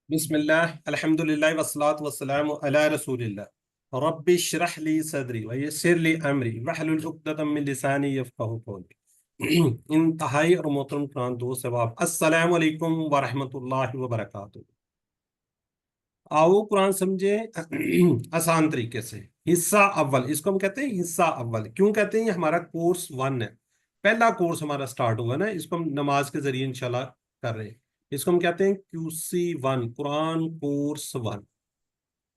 بسم الله الحمد لله والصلاة والسلام على رسول الله ربي اشرح لي صدري ويسر لي أمري واحلل عقدة من لساني يفقهوا قولي انتہائی اور محترم قرآن دوست احباب السلام علیکم ورحمۃ اللہ وبرکاتہ۔ آؤ قرآن سمجھے آسان طریقے سے۔ حصہ اول، اس کو ہم کہتے ہیں حصہ اول۔ کیوں کہتے ہیں؟ یہ ہمارا کورس 1 ہے، پہلا کورس ہمارا سٹارٹ ہوا نا، اس کو ہم نماز کے ذریعے انشاءاللہ کر رہے ہیں۔ اس کو ہم کہتے ہیں QC1 قرآن کورس 1۔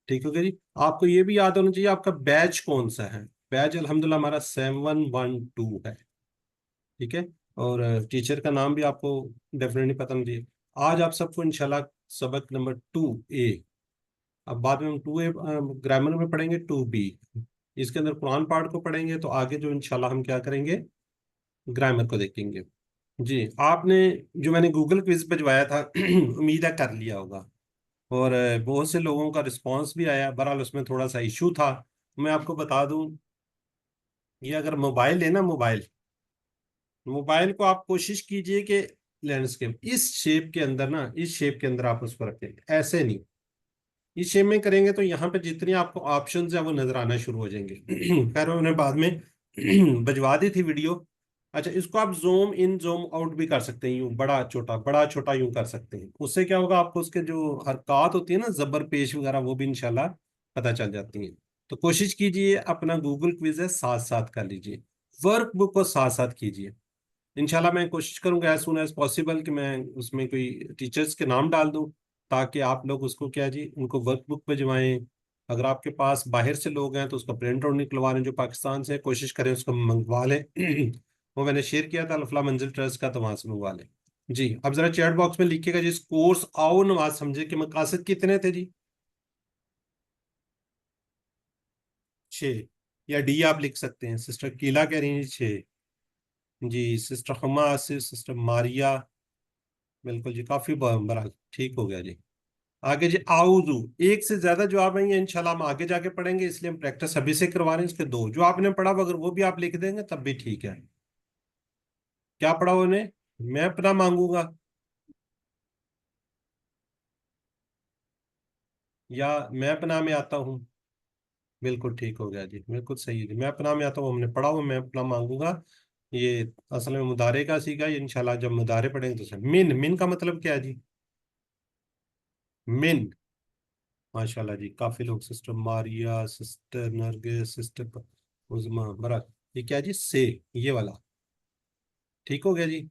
ٹھیک ہو گیا جی؟ آپ کو یہ بھی یاد ہونا چاہیے آپ کا بیچ کون سا ہے۔ بیچ الحمدللہ ہمارا 712 ہے، ٹھیک ہے؟ اور ٹیچر کا نام بھی آپ کو ڈیفینیٹلی پتہ نہیں چاہیے۔ آج آپ سب کو انشاءاللہ سبق نمبر 2A، اب بعد میں ہم 2A گرامر میں پڑھیں گے، 2B اس کے اندر قرآن پاٹ کو پڑھیں گے، تو آگے جو انشاءاللہ ہم کیا کریں گے، گرامر کو دیکھیں گے۔ جی، آپ نے جو میں نے گوگل کوئز بھجوایا تھا امید ہے کر لیا ہوگا، اور بہت سے لوگوں کا رسپانس بھی آیا۔ بہرحال اس میں تھوڑا سا ایشو تھا، میں آپ کو بتا دوں، یہ اگر موبائل ہے نا، موبائل کو آپ کوشش کیجئے کہ لینڈسکیپ اس شیپ کے اندر نا، اس شیپ کے اندر آپ اس کو رکھیں، ایسے نہیں، اس شیپ میں کریں گے تو یہاں پہ جتنی آپ کو آپشنز ہیں وہ نظر آنا شروع ہو جائیں گے۔ خیر انہوں نے بعد میں بھجوا دی تھی ویڈیو۔ اچھا، اس کو آپ زوم ان زوم آؤٹ بھی کر سکتے ہیں، یوں بڑا چھوٹا یوں کر سکتے ہیں۔ اس سے کیا ہوگا، آپ کو اس کے جو حرکات ہوتی ہیں نا، زبر پیش وغیرہ، وہ بھی انشاءاللہ پتہ چل جاتی ہیں۔ تو کوشش کیجئے اپنا گوگل کوئز ہے ساتھ ساتھ کر لیجئے، ورک بک کو ساتھ ساتھ کیجئے۔ انشاءاللہ میں کوشش کروں گا ایز سون ایز پاسبل کہ میں اس میں کوئی ٹیچرز کے نام ڈال دوں، تاکہ آپ لوگ اس کو کیا جی، ان کو ورک بک پہ جمائیں۔ اگر آپ کے پاس باہر سے لوگ ہیں تو اس کا پرنٹ آؤٹ نکلوا لیں، جو پاکستان سے کوشش کریں اس کو منگوا لیں۔ وہ میں نے شیئر کیا تھا الفلاح منزل ٹرسٹ کا، تو وہاں سے منگوا لیں۔ جی، اب ذرا چیٹ باکس میں لکھیے گا جی، اس کورس آؤ نماز سمجھے کے مقاصد کتنے تھے جی؟ 6، یا ڈی آپ لکھ سکتے ہیں۔ سسٹر کیلا کہہ رہی ہیں 6 جی، سسٹر حما آصف، سسٹر ماریا، بالکل جی، کافی بڑا ٹھیک ہو گیا جی۔ آگے جی، آؤزو، ایک سے زیادہ جواب ہیں، یہ انشاءاللہ ہم آگے جا کے پڑھیں گے، اس لیے ہم پریکٹس ابھی سے کروا رہے ہیں۔ اس کے 2 جو آپ نے پڑھا اگر وہ بھی آپ لکھ دیں گے تب بھی ٹھیک ہے۔ کیا پڑھا انہیں؟ میں اپنا مانگوں گا، یا میں اپنا میں آتا ہوں، بالکل ٹھیک ہو گیا جی، بالکل صحیح ہے جی، میں اپنا میں آتا ہوں، ہم نے پڑھا ہوا میں اپنا مانگوں گا، یہ اصل میں مضارع کا سیکھا، یہ انشاءاللہ جب مضارع پڑھیں گے تو صحیح۔ من کا مطلب کیا ہے جی؟ من، ماشاءاللہ جی، کافی لوگ، سسٹر ماریا، سسٹر نرگس، سسٹر عظما برک، یہ کیا جی؟ سے، یہ والا ٹھیک ہو گیا جی۔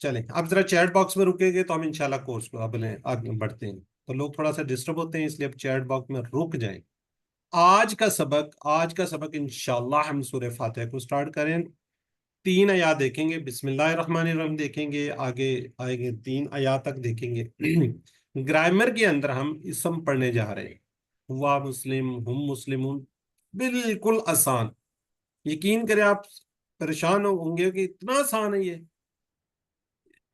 چلیں اب ذرا چیٹ باکس میں رکے گے تو ہم انشاءاللہ کورس کو اب آگے بڑھتے ہیں، تو لوگ تھوڑا سا ڈسٹرب ہوتے ہیں، اس لیے اب چیٹ باکس میں رک جائیں۔ آج کا سبق انشاءاللہ ہم سورہ فاتحہ کو سٹارٹ کریں، 3 آیات دیکھیں گے، بسم اللہ الرحمن الرحیم دیکھیں گے، آگے آئیں گے 3 آیات تک دیکھیں گے۔ گرامر کے اندر ہم اسم پڑھنے جا رہے ہیں، ہوا مسلم، ہم مسلمون، بالکل آسان، یقین کریں آپ پریشان ہوں گے کہ اتنا آسان ہے، یہ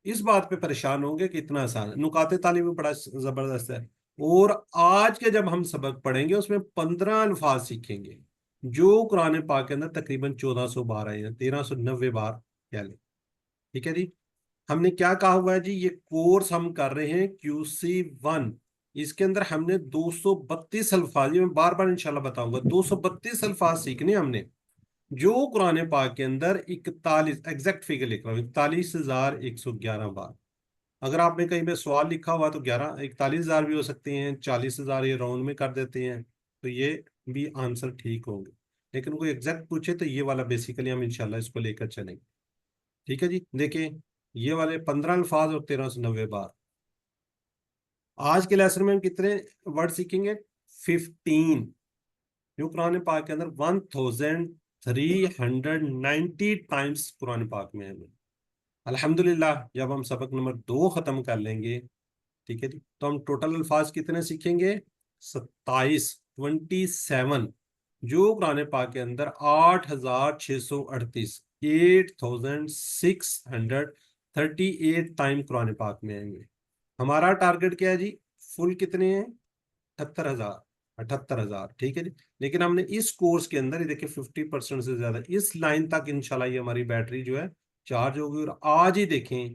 اس بات پہ پریشان ہوں گے کہ اتنا آسان ہے۔ نکات تعلیم بھی بڑا زبردست ہے، اور آج کے جب ہم سبق پڑھیں گے اس میں 15 الفاظ سیکھیں گے جو قرآن پاک کے اندر تقریباً 1400 بار آئے ہیں، 1390 بار کہہ لیں، ٹھیک ہے جی۔ ہم نے کیا کہا ہوا ہے جی، یہ کورس ہم کر رہے ہیں QC1، اس کے اندر ہم نے 232 الفاظ، یہ میں بار بار انشاءاللہ بتاؤں گا، 232 الفاظ سیکھنے ہم نے، جو قرآن پاک کے اندر 41 ایگزیکٹ فگر لکھ رہا ہوں، 41,111 بار۔ اگر آپ نے کہیں پہ سوال لکھا ہوا تو 41,000 بھی ہو سکتے ہیں، 40,000 یہ راؤنڈ میں کر دیتے ہیں، تو یہ بھی آنسر ٹھیک ہوں گے، لیکن کوئی ایگزیکٹ پوچھے تو یہ والا بیسیکلی ہم انشاءاللہ اس کو لے کر چلیں گے، ٹھیک ہے جی۔ دیکھیں یہ والے 15 الفاظ اور 1390 بار۔ آج کے لیسن میں ہم کتنے ورڈ سیکھیں گے؟ 15، جو قرآن پاک کے اندر 1390 ٹائمز قرآن پاک میں ہے۔ الحمدللہ جب ہم سبق نمبر 2 ختم کر لیں گے، ٹھیک ہے جی، تو ہم ٹوٹل الفاظ کتنے سیکھیں گے؟ 27، جو قرآن پاک کے اندر 8638 8638 ٹائم قرآن پاک میں آئیں گے۔ ہمارا ٹارگٹ کیا ہے جی؟ فل کتنے ہیں؟ 78,000، ٹھیک ہے جی۔ لیکن ہم نے اس کورس کے اندر یہ دیکھیں 50% سے زیادہ، اس لائن تک انشاءاللہ یہ ہماری بیٹری جو ہے چارج ہوگی، اور آج ہی دیکھیں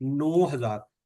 9,000।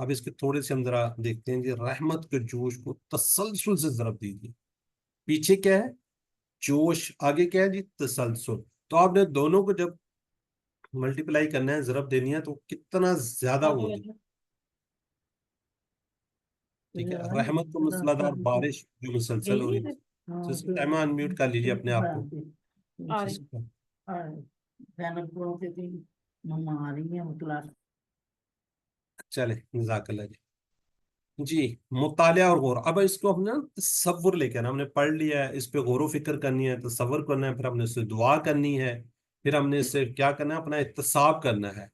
اب اس کے تھوڑے سے ہم ذرا دیکھتے ہیں جی، رحمت کے جوش کو تسلسل سے ضرب دیجیے. پیچھے کیا ہے؟ جوش. آگے کیا ہے جی؟ تسلسل. تو آپ نے دونوں کو جب ملٹیپلائی کرنا ہے، ضرب دینی ہے، تو کتنا زیادہ ہوگی. ٹھیک ہے. رحمت کو مسلح دار بارش جو مسلسل ہو رہی ہے. سسٹر ٹائم انمیوٹ کر لیجیے اپنے آپ کو. آ رہی ہے. چلے، جزاک اللہ جی. جی، مطالعہ اور غور. اب اس کو ہم نے تصور لے کے آنا. ہم نے پڑھ لیا ہے، اس پہ غور و فکر کرنی ہے، تصور کرنا ہے، پھر ہم نے اس سے دعا کرنی ہے، پھر ہم نے اس سے کیا کرنا ہے؟ اپنا احتساب کرنا ہے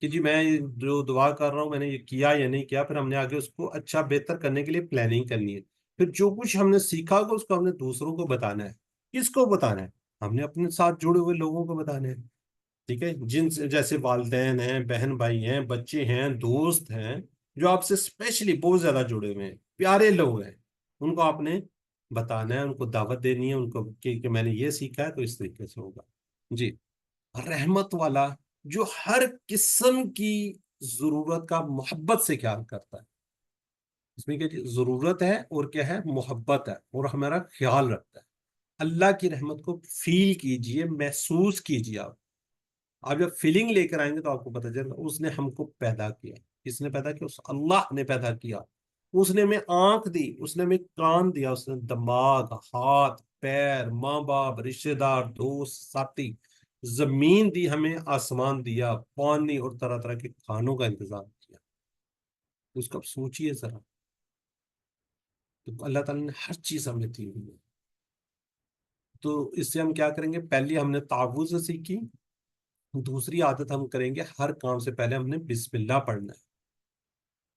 کہ جی میں جو دعا کر رہا ہوں میں نے یہ کیا یا نہیں کیا. پھر ہم نے آگے اس کو اچھا بہتر کرنے کے لیے پلاننگ کرنی ہے. پھر جو کچھ ہم نے سیکھا ہوگا اس کو ہم نے دوسروں کو بتانا ہے. کس کو بتانا ہے؟ ہم نے اپنے ساتھ جڑے ہوئے لوگوں کو بتانا ہے. ٹھیک ہے. جن سے جیسے والدین ہیں، بہن بھائی ہیں، بچے ہیں، دوست ہیں، جو آپ سے اسپیشلی بہت زیادہ جڑے ہوئے ہیں، پیارے لوگ ہیں، ان کو آپ نے بتانا ہے، ان کو دعوت دینی ہے، ان کو کہ میں نے یہ سیکھا ہے تو اس طریقے سے ہوگا. جی. رحمت والا جو ہر قسم کی ضرورت کا محبت سے خیال کرتا ہے. اس میں کیا جی؟ ضرورت ہے اور کیا ہے؟ محبت ہے، اور ہمارا خیال رکھتا ہے. اللہ کی رحمت کو فیل کیجئے، محسوس کیجئے. آپ جب فیلنگ لے کر آئیں گے تو آپ کو پتہ چلے گا اس نے ہم کو پیدا کیا. کس نے پیدا کیا؟ اس اللہ نے پیدا کیا. اس نے ہمیں آنکھ دی، اس نے ہمیں کان دیا، اس نے دماغ، ہاتھ، پیر، ماں باپ، رشتے دار، دوست، ساتھی، زمین دی ہمیں، آسمان دیا، پانی اور طرح طرح کے کھانوں کا انتظام کیا. اس کو آپ سوچئے ذرا. تو اللہ تعالیٰ نے ہر چیز ہمیں دی ہوئی ہے. تو اس سے ہم کیا کریں گے؟ پہلے ہم نے تعوذ سیکھی. دوسری عادت ہم کریں گے، ہر کام سے پہلے ہم نے بسم اللہ پڑھنا ہے.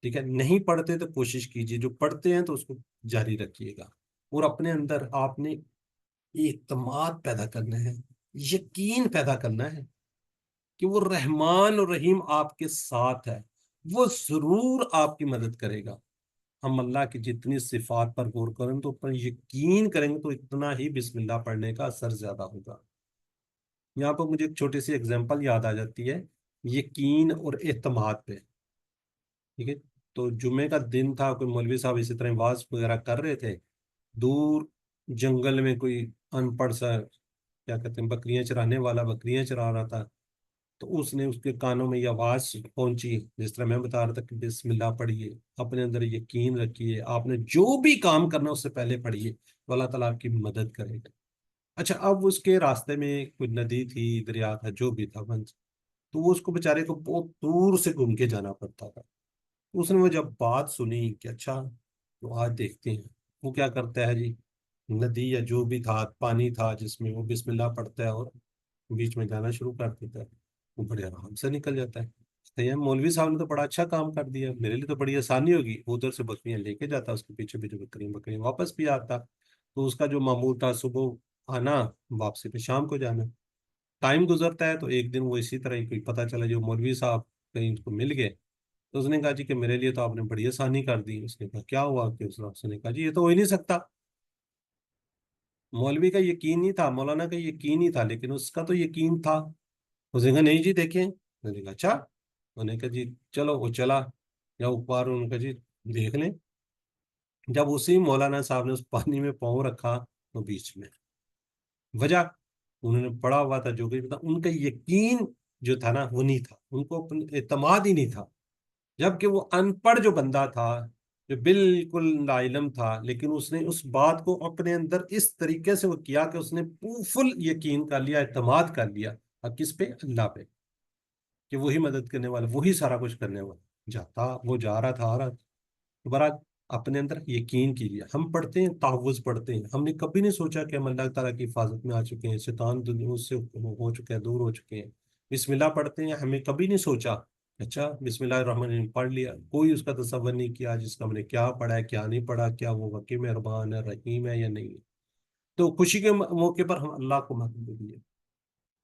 ٹھیک ہے. نہیں پڑھتے تو کوشش کیجیے، جو پڑھتے ہیں تو اس کو جاری رکھیے گا. اور اپنے اندر آپ نے اعتماد پیدا کرنا ہے، یقین پیدا کرنا ہے کہ وہ رحمان اور رحیم آپ کے ساتھ ہے، وہ ضرور آپ کی مدد کرے گا. ہم اللہ کی جتنی صفات پر غور کریں تو پر یقین کریں گے تو اتنا ہی بسم اللہ پڑھنے کا اثر زیادہ ہوگا. یہاں پر مجھے ایک چھوٹی سی اگزامپل یاد آ جاتی ہے یقین اور اعتماد پہ. ٹھیک ہے. تو جمعے کا دن تھا، کوئی مولوی صاحب اسی طرح واز وغیرہ کر رہے تھے. دور جنگل میں کوئی ان پڑھ سا، کیا کہتے ہیں، بکریاں چرانے والا بکریاں چرا رہا تھا. تو اس نے اس کے کانوں میں یہ آواز پہنچی، جس طرح میں بتا رہا تھا کہ بسم اللہ پڑھیے، اپنے اندر یقین رکھیے، آپ نے جو بھی کام کرنا اس سے پہلے پڑھیے تو اللہ تعالیٰ آپ کی مدد کرے گا. اچھا، اب اس کے راستے میں کوئی ندی تھی، دریا تھا، جو بھی تھا بنس، تو وہ اس کو بیچارے کو بہت دور سے گھوم کے جانا پڑتا تھا. اس نے وہ جب بات سنی کہ اچھا تو آج دیکھتے ہیں، وہ کیا کرتا ہے جی، ندی یا جو بھی تھا، پانی تھا جس میں وہ بسم اللہ پڑھتا ہے اور بیچ میں جانا شروع کر دیتا ہے، وہ بڑے آرام سے نکل جاتا ہے. تو یہ مولوی صاحب نے تو بڑا اچھا کام کر دیا، میرے لیے تو بڑی آسانی ہوگی. ادھر سے بکریاں لے کے جاتا، اس کے پیچھے پیچھے بکریاں واپس بھی آتا. تو اس کا جو معمول تھا صبح آنا، واپسی پہ شام کو جانا. ٹائم گزرتا ہے تو ایک دن وہ اسی طرح ہی کوئی پتہ چلا جو مولوی صاحب کہیں اس کو مل گئے. تو اس نے کہا جی کہ میرے لیے تو آپ نے بڑی آسانی کر دی. اس نے کہا کیا ہوا؟ کہ اس نے کہا جی یہ تو ہو ہی نہیں سکتا. مولوی کا یقین نہیں تھا، مولانا کا یقین نہیں تھا، لیکن اس کا تو یقین تھا. اس نے کہا نہیں جی دیکھیں. میں نے کہا اچھا. انہوں نے کہا جی چلو. وہ چلا یا اوپر، انہوں نے کہا جی دیکھ لیں. جب اسی مولانا صاحب نے اس پانی میں پاؤں رکھا تو بیچ میں وجہ انہوں نے پڑا ہوا تھا، جو بھی تھا ان کا یقین جو تھا نا وہ نہیں تھا، ان کو اپنا اعتماد ہی نہیں تھا. جبکہ وہ ان پڑھ جو بندہ تھا، جو بالکل لا علم تھا، لیکن اس نے اس بات کو اپنے اندر اس طریقے سے وہ کیا کہ اس نے فل یقین کر لیا، اعتماد کر لیا. اب کس پہ؟ اللہ پہ، کہ وہی مدد کرنے والا، وہی سارا کچھ کرنے والا. جاتا وہ جا رہا تھا، آ رہا تھا. برات اپنے اندر یقین کیجیے. ہم پڑھتے ہیں، تعوذ پڑھتے ہیں، ہم نے کبھی نہیں سوچا کہ ہم اللہ تعالیٰ کی حفاظت میں آ چکے ہیں، شیطان اس سے ہو چکے ہیں، دور ہو چکے ہیں. بسم اللہ پڑھتے ہیں، ہمیں کبھی نہیں سوچا اچھا بسم اللہ الرحمن الرحیم پڑھ لیا. کوئی اس کا تصور نہیں کیا جس کا ہم نے کیا پڑھا ہے، کیا نہیں پڑھا، کیا وہ واقعی مہربان ہے، رحیم ہے یا نہیں ہے. تو خوشی کے موقع پر ہم اللہ کو محبوب دیے،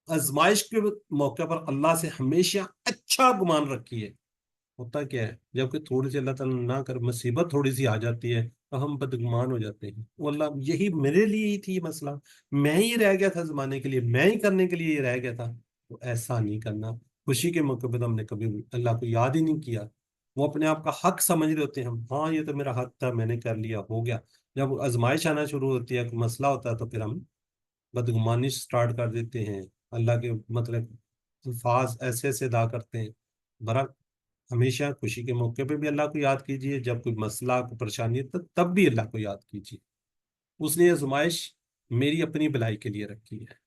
آزمائش کے موقع پر اللہ سے ہمیشہ اچھا گمان رکھیے. ہوتا کیا ہے جب کہ تھوڑی سی اللہ تعالیٰ نہ کر مصیبت تھوڑی سی آ جاتی ہے تو ہم بدگمان ہو جاتے ہیں. وہ اللہ یہی میرے لیے ہی تھی مسئلہ، میں ہی رہ گیا تھا زمانے کے لیے، میں ہی کرنے کے لیے یہ رہ گیا تھا. تو ایسا نہیں کرنا. خوشی کے موقع پہ تو ہم نے کبھی اللہ کو یاد ہی نہیں کیا. وہ اپنے آپ کا حق سمجھ رہے ہوتے ہیں، ہم ہاں یہ تو میرا حق تھا، میں نے کر لیا، ہو گیا۔ جب آزمائش آنا شروع ہوتی ہے، کوئی مسئلہ ہوتا ہے، تو پھر ہم بدگمانی سٹارٹ کر دیتے ہیں، اللہ کے مطلب الفاظ ایسے ایسے ادا کرتے ہیں۔ برحال ہمیشہ خوشی کے موقع پہ بھی اللہ کو یاد کیجیے، جب کوئی مسئلہ کوئی پریشانی ہے تب بھی اللہ کو یاد کیجیے، اس نے آزمائش میری اپنی بھلائی کے لیے رکھی ہے۔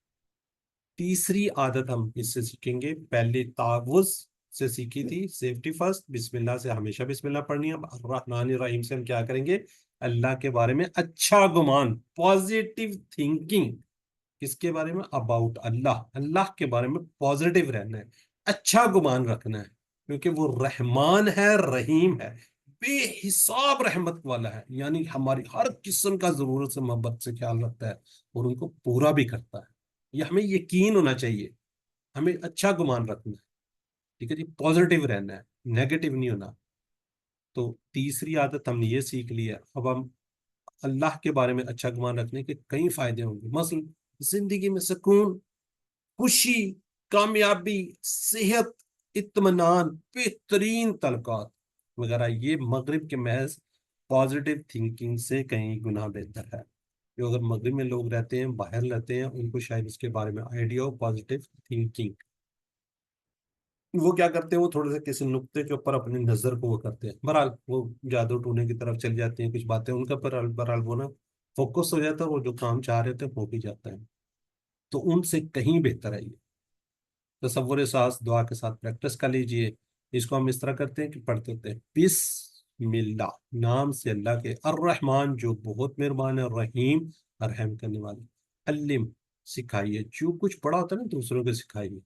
تیسری عادت ہم اس سے سیکھیں گے، پہلے تعوذ سے سیکھی تھی، سیفٹی فرسٹ، بسم اللہ سے ہمیشہ بسم اللہ پڑھنی ہے۔ الرحمن الرحیم سے ہم کیا کریں گے؟ اللہ کے بارے میں اچھا گمان، پازیٹیو تھنکنگ۔ کس کے بارے میں؟ اباؤٹ اللہ، اللہ کے بارے میں پازیٹیو رہنا ہے، اچھا گمان رکھنا ہے، کیونکہ وہ رحمان ہے، رحیم ہے، بے حساب رحمت والا ہے، یعنی ہماری ہر قسم کا ضرورت سے محبت سے خیال رکھتا ہے اور ان کو پورا بھی کرتا ہے۔ یہ ہمیں یقین ہونا چاہیے، ہمیں اچھا گمان رکھنا ہے، ٹھیک ہے جی، پازیٹیو رہنا ہے، نیگیٹو نہیں ہونا۔ تو تیسری عادت ہم نے یہ سیکھ لی ہے، اب ہم اللہ کے بارے میں اچھا گمان رکھنے کے کئی فائدے ہوں گے، مثلا زندگی میں سکون، خوشی، کامیابی، صحت، اطمینان، بہترین تعلقات وغیرہ، یہ مغرب کے محض پازیٹیو تھنکنگ سے کہیں گنا بہتر ہے۔ جو اگر مغرب میں لوگ رہتے ہیں، باہر رہتے ہیں، ان کو شاید اس کے بارے میں آئیڈیا ہو پازیٹیو تھنکنگ، وہ کیا کرتے ہیں، وہ تھوڑے سے کسی نقطے کے اوپر اپنی نظر کو وہ کرتے ہیں، بہرحال وہ جادو ٹونے کی طرف چل جاتے ہیں، کچھ باتیں ان کا بہرحال وہ نا فوکس ہو جاتا ہے، وہ جو کام چاہ رہے تھے ہو بھی جاتا ہے۔ تو ان سے کہیں بہتر ہے یہ تصور ساز، دعا کے ساتھ پریکٹس کر لیجئے۔ اس کو ہم اس طرح کرتے ہیں کہ پڑھتے ہوتے ہیں بسم اللہ، نام سے اللہ کے، الرحمن جو بہت مہربان ہے، رحیم رحم کرنے والے، علم سکھائیے، جو کچھ پڑھا ہوتا ہے نا دوسروں کو سکھائیے،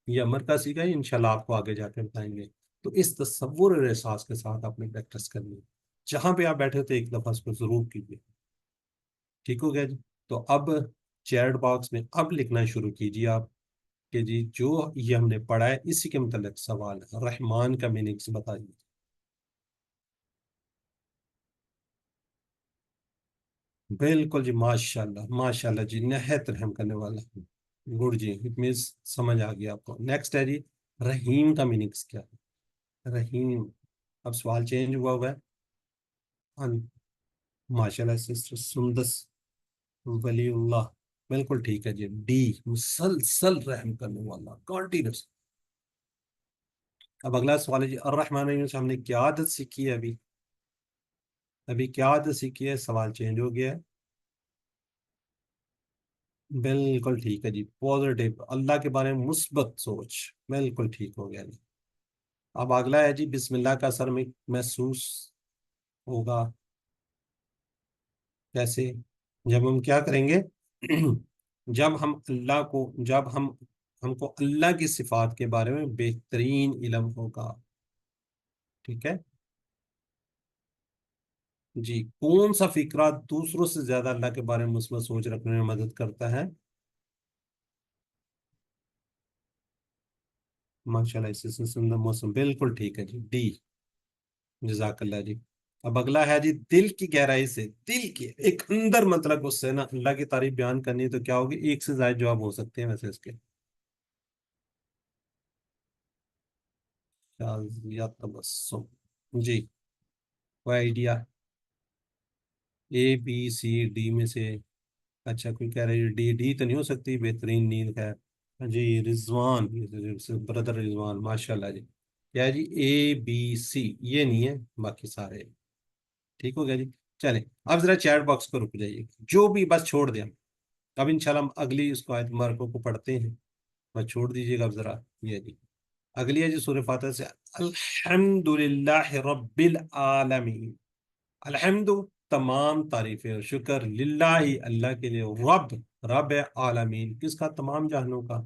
یہ امر کا سکھائیے، انشاءاللہ آپ کو آگے جا کے بتائیں گے۔ تو اس تصور اور احساس کے ساتھ آپ نے پریکٹس کرنی ہے، جہاں پہ آپ بیٹھے ہوتے ایک دفعہ اس کو ضرور کیجیے، ٹھیک ہو گیا جی؟ تو اب چیٹ باکس میں اب لکھنا شروع کیجیے آپ کہ جی جو یہ ہم نے پڑھا ہے اسی کے متعلق سوال ہے، رحمان کا میننگس بتائیے۔ بالکل جی، ماشاء اللہ جی، نہایت رحم کرنے والا ہے، گڈ جی، اٹ مینس سمجھ آ گیا آپ کو۔ نیکسٹ ہے جی، رحیم کا میننگس کیا ہے؟ رحیم، اب سوال چینج ہوا ہے، ماشاء اللہ سسٹر سندس ولی اللہ، بالکل ٹھیک ہے جی، ڈی، مسلسل رحم کرنے والا، کنٹینیوس۔ اب اگلا سوال ہے جی، الرحمن الرحیم سے ہم نے کیا عادت سیکھی ہے؟ ابھی کیا عادت سیکھی ہے؟ سوال چینج ہو گیا ہے، بالکل ٹھیک ہے جی، پازیٹیو، اللہ کے بارے میں مثبت سوچ، بالکل ٹھیک ہو گیا جی۔ اب اگلا ہے جی، بسم اللہ کا اثر میں محسوس ہوگا کیسے؟ جب ہم کیا کریں گے؟ جب ہم کو اللہ کی صفات کے بارے میں بہترین علم ہوگا، ٹھیک ہے جی۔ کون سا فکرہ دوسروں سے زیادہ اللہ کے بارے میں مثبت سوچ رکھنے میں مدد کرتا ہے؟ ماشاء اللہ، اس سے موسم، بالکل ٹھیک ہے جی، ڈی، جزاک اللہ جی۔ اب اگلا ہے جی، دل کی گہرائی سے، دل کے ایک اندر مطلب اس سے نا اللہ کی تعریف بیان کرنی ہے، تو کیا ہوگی؟ ایک سے زائد جواب ہو سکتے ہیں ویسے اس کے، یا تبسم جی، کوئی آئیڈیا؟ اے بی سی ڈی میں سے؟ اچھا، کوئی کہہ رہی ہے ڈی، ڈی تو نہیں ہو سکتی، بہترین نیند ہے جی، رضوان، بردر رضوان، ماشاء اللہ جی، کیا ہے جی؟ اے بی سی یہ نہیں ہے، باقی سارے ٹھیک ہو گیا جی۔ چلیں اب ذرا چیٹ باکس کو رک جائیے، جو بھی بس چھوڑ دیں ہم، اب انشاءاللہ ہم اگلی اس کو آیت مبارکوں کو پڑھتے ہیں، بس چھوڑ دیجیے گا اب ذرا، یہ جی اگلی ہے جی سورہ فاتحہ سے، الحمد للہ رب العالمین، الحمد تمام تعریفیں اور شکر، للہ اللہ کے لیے، رب عالمین کس کا؟ تمام جہانوں کا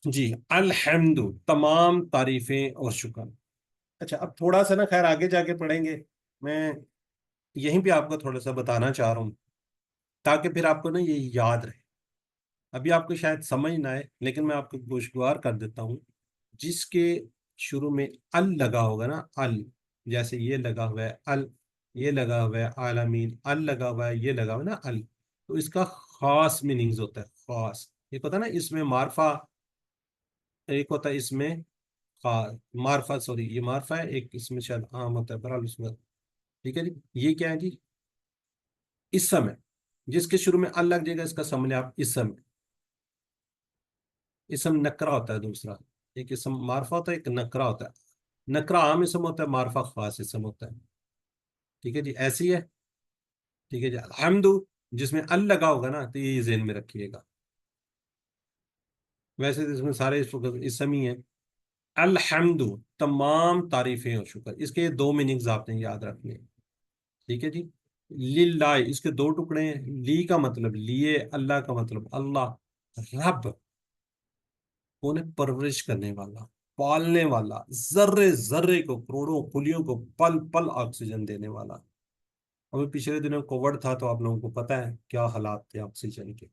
جی، الحمد تمام تعریفیں اور شکر۔ اچھا اب تھوڑا سا نا خیر آگے جا کے پڑھیں گے، میں یہیں پہ آپ کو تھوڑا سا بتانا چاہ رہا ہوں تاکہ پھر آپ کو نا یہ یاد رہے، ابھی آپ کو شاید سمجھ نہ آئے لیکن میں آپ کو گوشگوار کر دیتا ہوں۔ جس کے شروع میں ال لگا ہوگا نا، ال، جیسے یہ لگا ہوا ہے ال، یہ لگا ہوا ہے عالمین، ال لگا ہوا ہے، یہ لگا ہوا ہے نا ال، تو اس کا خاص میننگز ہوتا ہے، خاص، ایک ہوتا ہے نا اس میں معرفہ، ایک ہوتا ہے اس میں معرفہ، سوری یہ معرفہ ہے، ایک اس میں شاید عام ہوتا ہے، بہرحال اس میں ٹھیک ہے جی. یہ کیا ہے جی؟ اسم ہے، جس کے شروع میں ال لگ جائے گا اس کا سمجھ آپ اسم ہے. اسم نکرا ہوتا ہے دوسرا، ایک اسم معرفہ ہوتا ہے، ایک نکرا ہوتا ہے. نکرا عام اسم ہوتا ہے، معرفہ خاص اسم ہوتا ہے. ٹھیک ہے جی، ایسی ہے. ٹھیک ہے جی. الحمد جس میں ال لگا ہوگا نا تو یہ ذہن میں رکھیے گا. ویسے تو اس میں سارے اسم ہی ہیں. الحمد تمام تعریفیں اور شکر، اس کے دو میننگز آپ نے یاد رکھنے ہیں. ٹھیک ہے جی. للہ اس کے دو ٹکڑے ہیں، لی کا مطلب لیے، اللہ کا مطلب اللہ. رب کون ہے؟ پرورش کرنے والا، پالنے والا، ذرے ذرے کو، کروڑوں کلیوں کو پل پل آکسیجن دینے والا. ابھی پچھلے دنوں کووڈ تھا تو آپ لوگوں کو پتا ہے کیا حالات تھے آکسیجن کے.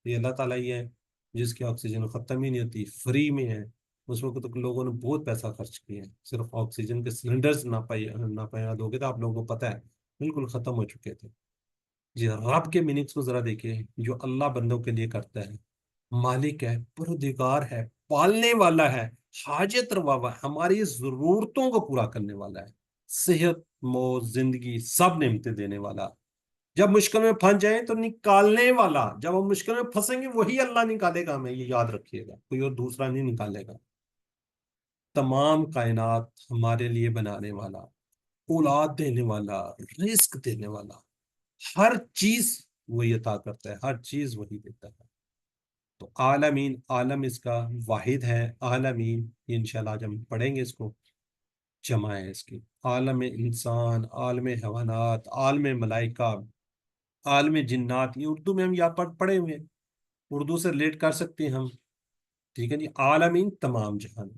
یہ اللہ تعالیٰ ہی ہے جس کی آکسیجن ختم ہی نہیں ہوتی، فری میں ہے. اس وقت تو لوگوں نے بہت پیسہ خرچ کیا ہے، صرف آکسیجن کے سلنڈرز نہ ہو گئے تو آپ لوگوں کو پتا ہے بالکل ختم ہو چکے تھے. جی رب کے میننگس کو ذرا دیکھیں، جو اللہ بندوں کے لیے کرتا ہے. مالک ہے، پروردگار ہے، پالنے والا ہے، حاجت روا ہے، ہماری ضرورتوں کو پورا کرنے والا ہے. صحت، موت، زندگی سب نعمتیں دینے والا. جب مشکل میں پھنس جائیں تو نکالنے والا. جب ہم مشکل میں پھنسیں گے وہی اللہ نکالے گا ہمیں، یہ یاد رکھیے گا، کوئی اور دوسرا نہیں نکالے گا. تمام کائنات ہمارے لیے بنانے والا، اولاد دینے والا، رزق دینے والا، ہر چیز وہی عطا کرتا ہے، ہر چیز وہی دیتا ہے. تو عالمین، عالم اس کا واحد ہے. عالمین یہ انشاءاللہ آج ہم پڑھیں گے، اس کو جمع ہے اس کی. عالم انسان، عالم حیوانات، عالم ملائکہ، عالم جنات، یہ اردو میں ہم یا پڑھے ہوئے ہیں، اردو سے ریلیٹ کر سکتے ہیں ہم. ٹھیک ہے جی. عالمین تمام جہان.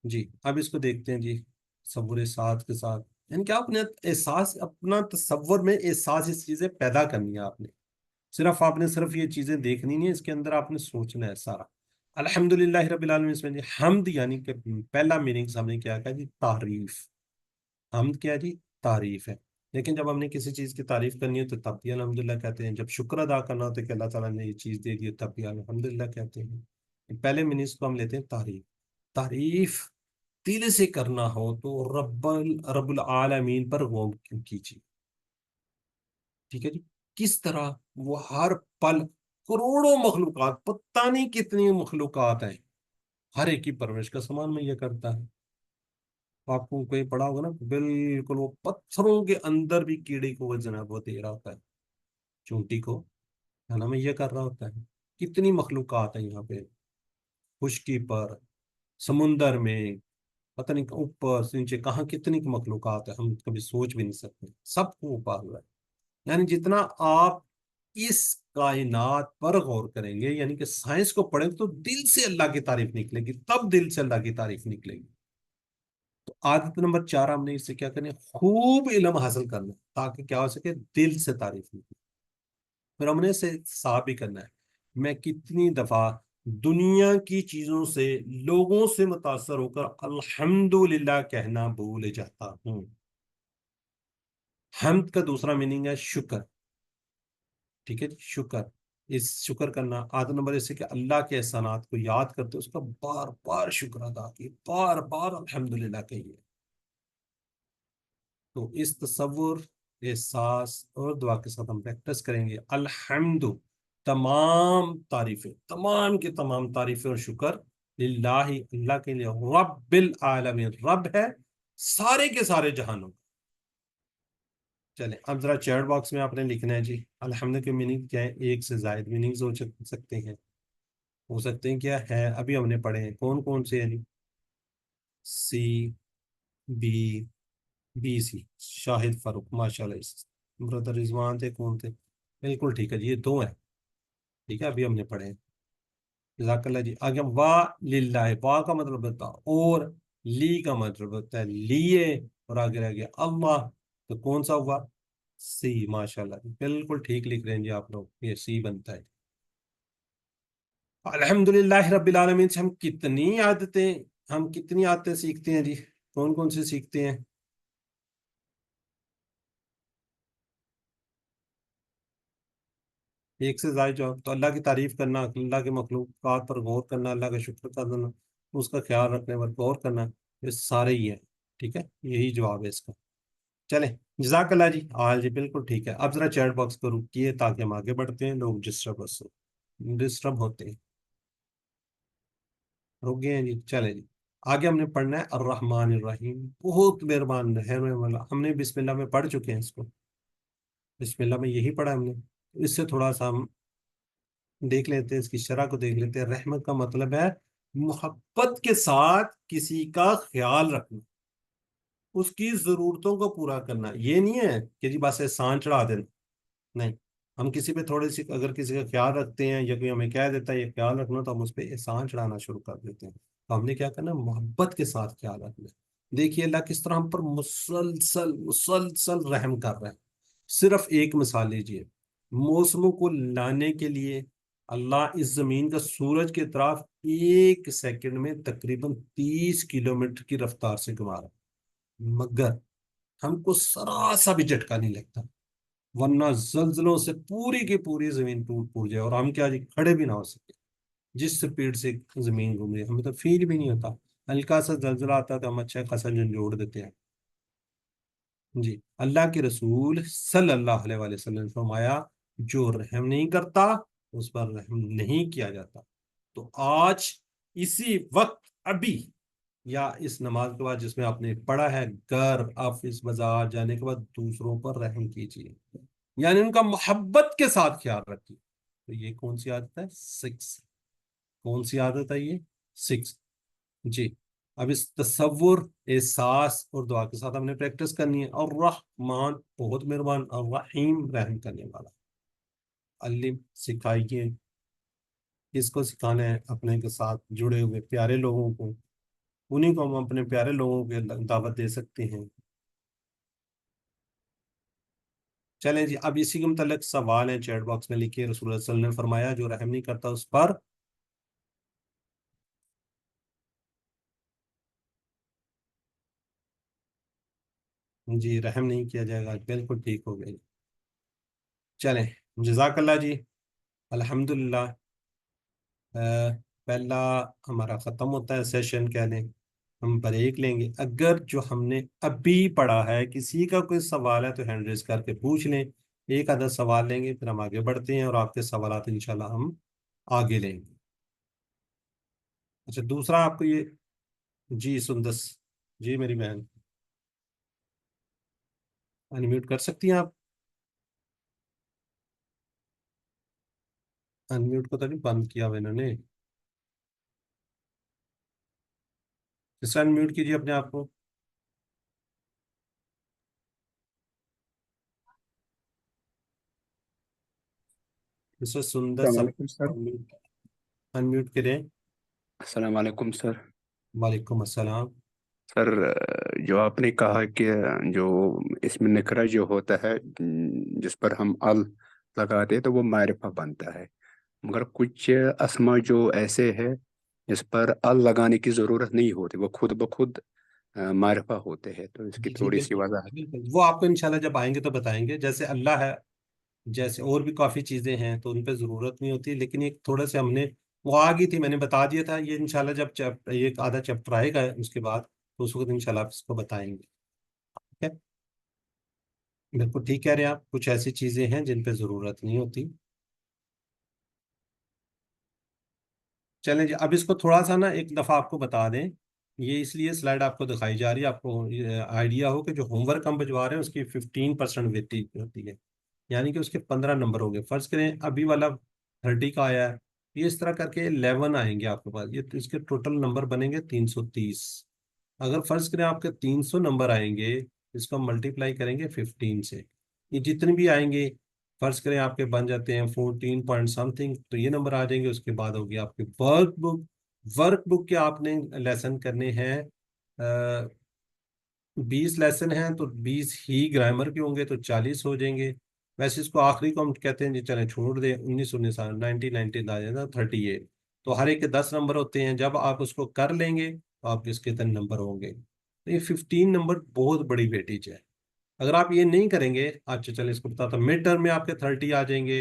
جی اب اس کو دیکھتے ہیں جی تصور ساتھ کے ساتھ. یعنی کہ آپ نے احساس، اپنا تصور میں احساس اس چیزیں پیدا کرنی ہے. آپ نے صرف یہ چیزیں دیکھنی نہیں ہے، اس کے اندر آپ نے سوچنا ہے سارا. الحمدللہ رب العالمین، اس میں جی حمد یعنی کہ پہلا میننگ ہم نے کیا کہا جی؟ تعریف. حمد کیا جی؟ تعریف ہے. لیکن جب ہم نے کسی چیز کی تعریف کرنی ہے تو تب بھی الحمدللہ کہتے ہیں. جب شکر ادا کرنا ہوتا ہے کہ اللہ تعالیٰ نے یہ چیز دے دی تب بھی الحمدللہ کہتے ہیں. پہلے میننگس کو ہم لیتے ہیں تعریف. تعریف دل سے کرنا ہو تو رب العالمین پر غور کیجیے. ٹھیک ہے جی. کس طرح وہ ہر پل کروڑوں مخلوقات، پتہ نہیں کتنی مخلوقات ہیں، ہر ایک کی پرورش کا سامان مہیا کرتا ہے. آپ کو کوئی پڑا ہوگا نا، بالکل وہ پتھروں کے اندر بھی کیڑے کو وہ جناب وہ دے رہا ہوتا ہے، چونٹی کو کھانا مہیا کر رہا ہوتا ہے. کتنی مخلوقات ہیں یہاں پہ، خشکی پر، سمندر میں، پتہ نہیں اوپر سے نیچے کہاں کتنی مخلوقات ہیں، ہم کبھی سوچ بھی نہیں سکتے. سب کو وہ پال رہا ہے. یعنی جتنا آپ اس کائنات پر غور کریں گے، یعنی کہ سائنس کو پڑھیں گے تو دل سے اللہ کی تعریف نکلے گی، تب دل سے اللہ کی تعریف نکلے گی. تو عادت نمبر 4 ہم نے اس سے کیا کرنا ہے؟ خوب علم حاصل کرنا ہے تاکہ کیا ہو سکے؟ دل سے تعریف نکلے. پھر ہم نے اسے صاف بھی کرنا ہے. میں کتنی دفعہ دنیا کی چیزوں سے، لوگوں سے متاثر ہو کر الحمدللہ کہنا بھول جاتا ہوں. حمد کا دوسرا میننگ ہے شکر. ٹھیک ہے جی. شکر، اس شکر کرنا. عادت نمبر اس ہے کہ اللہ کے احسانات کو یاد کرتے اس کا بار بار شکر ادا کیے، بار بار الحمدللہ کہیے. تو اس تصور، احساس اور دعا کے ساتھ ہم پریکٹس کریں گے. الحمد تمام تعریفیں، تمام کی تمام تعریفیں اور شکر للہ اللہ کے لیے، رب العالمین رب ہے سارے کے سارے جہانوں. چلیں اب ذرا چیٹ باکس میں آپ نے لکھنا ہے جی الحمد کے میننگ کیا ہے. ایک سے زائد میننگز ہو سکتے ہیں، ہو سکتے ہیں کیا ہے، ابھی ہم نے پڑھے ہیں کون کون سے ہیں جی؟ سی، بی، بی سی. شاہد فاروق ماشاء اللہ. بردر رضوان تھے، کون تھے؟ بالکل ٹھیک ہے جی، یہ دو ہیں. ٹھیک ہے ابھی ہم نے پڑھے ہیں. جزاک اللہ جی. آگے وا للہ، وا کا مطلب ہوتا ہے اور، لی کا مطلب ہوتا ہے لیے، اور آگے رہ گیا اللہ. تو کون سا ہوا؟ سی. ماشاء اللہ جی بالکل ٹھیک لکھ رہے ہیں جی آپ لوگ، یہ سی بنتا ہے. الحمدللہ رب العالمین سے ہم کتنی عادتیں سیکھتے ہیں جی؟ کون کون سے سیکھتے ہیں؟ ایک سے زائد جواب. تو اللہ کی تعریف کرنا، اللہ کے مخلوقات پر غور کرنا، اللہ کا شکر کرنا، اس کا خیال رکھنے پر غور کرنا، یہ سارے ہی ہیں، ٹھیک ہے، یہی جواب ہے اس کا۔ چلیں، جزاک اللہ جی، جی بالکل ٹھیک ہے۔ اب ذرا چیٹ باکس کو رکیے تاکہ ہم آگے بڑھتے ہیں، لوگ ڈسٹرب ہوتے ہیں، رک گئے ہیں جی۔ چلے جی، آگے ہم نے پڑھنا ہے الرحمن الرحیم، بہت مہربان رحم والا۔ ہم نے بسم اللہ میں پڑھ چکے ہیں اس کو، بسم اللہ میں یہی پڑھا ہم نے، اس سے تھوڑا سا ہم دیکھ لیتے ہیں، اس کی شرح کو دیکھ لیتے ہیں۔ رحمت کا مطلب ہے محبت کے ساتھ کسی کا خیال رکھنا، اس کی ضرورتوں کو پورا کرنا۔ یہ نہیں ہے کہ جی بس احسان چڑھا دینا، نہیں۔ ہم کسی پہ تھوڑی سی اگر کسی کا خیال رکھتے ہیں یا کوئی ہمیں کہہ دیتا ہے یہ خیال رکھنا، تو ہم اس پہ احسان چڑھانا شروع کر دیتے ہیں۔ تو ہم نے کیا کرنا، محبت کے ساتھ خیال رکھنا۔ دیکھیے اللہ کس طرح ہم پر مسلسل مسلسل رحم کر رہا ہے۔ صرف ایک مثال لیجیے، موسموں کو لانے کے لیے اللہ اس زمین کا سورج کی طرف 1 سیکنڈ میں تقریباً 30 کلومیٹر کی رفتار سے گھما رہا ہے، مگر ہم کو ذرا سا بھی جھٹکا نہیں لگتا، ورنہ زلزلوں سے پوری کی پوری زمین ٹوٹ پھوٹ جائے اور ہم کیا جی کھڑے بھی نہ ہو سکے، جس سپیڈ سے زمین گھوم رہی ہے ہمیں تو فیل بھی نہیں ہوتا۔ ہلکا سا زلزلہ آتا ہے تو ہم اچھا خاصا جھنجھوڑ دیتے ہیں جی۔ اللہ کے رسول صلی اللہ علیہ وآلہ وسلم نے فرمایا جو رحم نہیں کرتا اس پر رحم نہیں کیا جاتا۔ تو آج اسی وقت ابھی یا اس نماز کے بعد جس میں آپ نے پڑھا ہے، گھر آفس بازار جانے کے بعد دوسروں پر رحم کیجیے، یعنی ان کا محبت کے ساتھ خیال رکھیے۔ تو یہ کون سی عادت ہے؟ 6۔ کون سی عادت ہے یہ؟ 6 جی۔ اب اس تصور، احساس اور دعا کے ساتھ ہم نے پریکٹس کرنی ہے۔ الرحمن بہت مہربان، الرحیم رحم کرنے والا۔ علم سکھائیے، کس کو سکھانا ہے؟ اپنے کے ساتھ جڑے ہوئے پیارے لوگوں کو، انہیں کو ہم اپنے پیارے لوگوں کے دعوت دے سکتے ہیں۔ چلیں جی، اب اسی کے متعلق سوال ہیں، چیٹ باکس میں لکھیے۔ رسول اللہ صلی اللہ علیہ وسلم نے فرمایا جو رحم نہیں کرتا اس پر جی رحم نہیں کیا جائے گا، بالکل ٹھیک ہو گئی۔ چلیں، جزاک اللہ جی، الحمدللہ۔ پہلا ہمارا ختم ہوتا ہے سیشن، کہہ لیں ہم بریک لیں گے۔ اگر جو ہم نے ابھی پڑھا ہے کسی کا کوئی سوال ہے تو ہینڈ ریز کر کے پوچھ لیں، ایک آدھا سوال لیں گے، پھر ہم آگے بڑھتے ہیں اور آپ کے سوالات انشاءاللہ ہم آگے لیں گے۔ اچھا، دوسرا آپ کو یہ جی سندس جی میری بہن انمیوٹ کر سکتی ہیں آپ؟ انمیوٹ کو تو نہیں بند کیا ہوا انہوں نے، اس سے انمیوٹ کیجیے اپنے آپ کو۔ اس سے سندر السلام سب علیکم سر۔ انمیوٹ کریں۔ السلام علیکم سر۔ وعلیکم السلام۔ سر جو آپ نے کہا کہ جو اس میں نکرہ جو ہوتا ہے جس پر ہم ال لگاتے ہیں تو وہ معرفہ بنتا ہے، مگر کچھ اسما جو ایسے ہے جس پر ال لگانے کی ضرورت نہیں ہوتی، وہ خود بخود معرفہ ہوتے ہیں، تو اس کی جی جی تھوڑی سی بالکل وضاحت۔ بالکل، وہ آپ کو انشاءاللہ جب آئیں گے تو بتائیں گے۔ جیسے اللہ ہے، جیسے اور بھی کافی چیزیں ہیں تو ان پہ ضرورت نہیں ہوتی، لیکن ایک تھوڑا سے ہم نے وہ آ گئی تھی، میں نے بتا دیا تھا۔ یہ انشاءاللہ جب یہ آدھا چیپٹر آئے گا اس کے بعد تو اس وقت انشاءاللہ آپ اس کو بتائیں گے، ٹھیک ہے؟ بالکل ٹھیک کہہ رہے ہیں آپ، کچھ ایسی چیزیں ہیں جن پہ ضرورت نہیں ہوتی۔ چلیں جی، اب اس کو تھوڑا سا نا ایک دفعہ آپ کو بتا دیں، یہ اس لیے سلائڈ آپ کو دکھائی جا رہی ہے، آپ کو آئیڈیا ہو کہ جو ہوم ورک ہم بھجوا رہے ہیں اس کی 15% ویٹیج ہوتی ہے، یعنی کہ اس کے 15 نمبر ہو گئے۔ فرض کریں ابھی والا 30 کا آیا ہے، یہ اس طرح کر کے 11 آئیں گے آپ کے پاس، یہ اس کے ٹوٹل نمبر بنیں گے 330۔ اگر فرض کریں آپ کے 300 نمبر آئیں گے، اس کو ملٹیپلائی کریں گے 15 سے، یہ جتنے بھی آئیں گے فرض کریں آپ کے بن جاتے ہیں 14 پوائنٹ سم تھنگ، تو یہ نمبر آ جائیں گے۔ اس کے بعد ہوگی آپ کی ورک بک۔ ورک بک کے آپ نے لیسن کرنے ہیں 20 لیسن ہیں تو 20 ہی گرامر کے ہوں گے تو 40 ہو جائیں گے۔ ویسے اس کو آخری کو ہم کہتے ہیں جی چلیں چھوڑ دیں، 19 90 آ جائے گا 38، تو ہر ایک کے 10 نمبر ہوتے ہیں۔ جب آپ اس کو کر لیں گے تو آپ اس کے 10 نمبر ہوں گے، تو یہ 15 نمبر بہت بڑی ویٹیج ہے۔ اگر آپ یہ نہیں کریں گے، اچھا چلیں اس کو بتاتا ہوں، مڈ ٹرم میں آپ کے 30 آ جائیں گے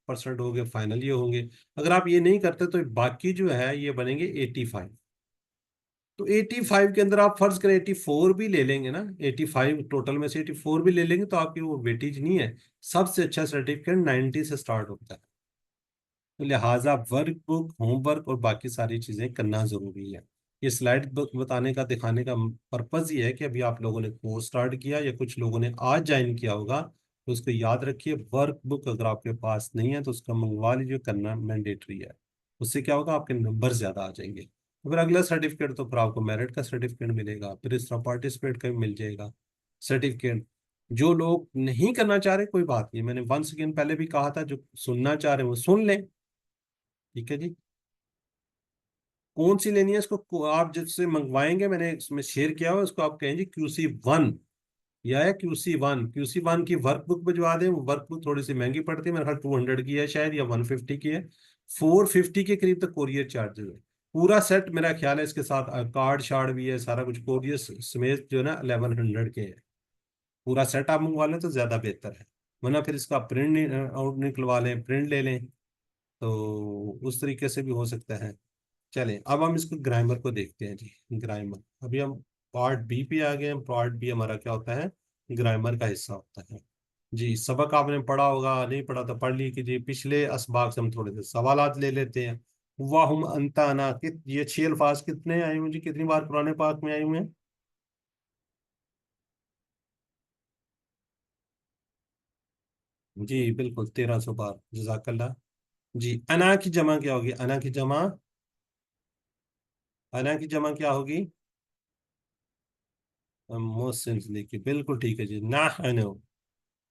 پرسنٹ ہو گے، فائنل یہ ہوں گے۔ اگر آپ یہ نہیں کرتے تو باقی جو ہے یہ بنیں گے 85۔ تو 85 کے اندر آپ فرض کریں 84 بھی لے لیں گے نا, 85 ٹوٹل میں سے 84 بھی لے لیں گے تو آپ کی وہ ویٹیج نہیں ہے. سب سے اچھا سرٹیفکیٹ 90 سے سٹارٹ ہوتا ہے. تو لہٰذا ورک بک, ہوم ورک اور باقی ساری چیزیں کرنا ضروری ہے. یہ سلائڈ بتانے کا, دکھانے کا پرپز یہ ہے کہ ابھی آپ لوگوں نے کورس سٹارٹ کیا یا کچھ لوگوں نے آج جوائن کیا ہوگا, تو اس کو یاد رکھیے ورک بک اگر آپ کے پاس نہیں ہے تو اس کا منگوا لیجیے, کرنا مینڈیٹری ہے. اس سے کیا ہوگا, آپ کے نمبر زیادہ آ جائیں گے. پھر اگلا سرٹیفکیٹ تو پھر آپ کو میرٹ کا سرٹیفکیٹ ملے گا, پھر اس طرح پارٹیسپیٹ کا بھی مل جائے گا سرٹیفکیٹ. جو لوگ نہیں کرنا چاہ رہے کوئی بات نہیں, میں نے ونس اگین پہلے بھی کہا تھا, جو سننا چاہ رہے ہیں وہ سن لیں. ٹھیک ہے جی. کون سی لینی ہے اس کو آپ جس سے منگوائیں گے, میں نے اس میں شیئر کیا ہوا, اس کو آپ کہیں جی QC1 یا QC1. QC1 کی ورک بک بھجوا دیں. ورک بک تھوڑی سی مہنگی پڑتی ہے, میرے خیال 200 کی ہے شاید, یا 150 کی ہے. 450 کے قریب تک کوریئر چارجز ہے. پورا سیٹ میرا خیال ہے اس کے ساتھ کارڈ شارڈ بھی ہے, سارا کچھ کوریئر سمیت جو ہے نا 1100 کے ہے. پورا سیٹ آپ منگوا لیں تو زیادہ بہتر ہے, ورنہ پھر اس کا پرنٹ آؤٹ نکلوا لیں, پرنٹ لے لیں, تو اس طریقے سے بھی ہو سکتا ہے. چلیں اب ہم اس کو گرامر کو دیکھتے ہیں جی. گرامر ابھی ہم پارٹ بی پہ آ گئے ہیں. پارٹ بی ہمارا کیا ہوتا ہے, گرامر کا حصہ ہوتا ہے جی. سبق آپ نے پڑھا ہوگا, نہیں پڑھا تو پڑھ لی کہ جی پچھلے اسباق سے ہم تھوڑے سے سوالات لے لیتے ہیں. واہم انتا انا, یہ 6 الفاظ کتنے آئے ہوئے جی, کتنی بار قرآن پاک میں آئے ہوئے ہیں؟ جی بالکل 1300 بار, جزاک اللہ. جی انا کی جمع کیا ہوگی, انا کی جمع, انا کی جمع کیا ہوگی؟ محسن کی, بالکل ٹھیک ہے جی. نحنو,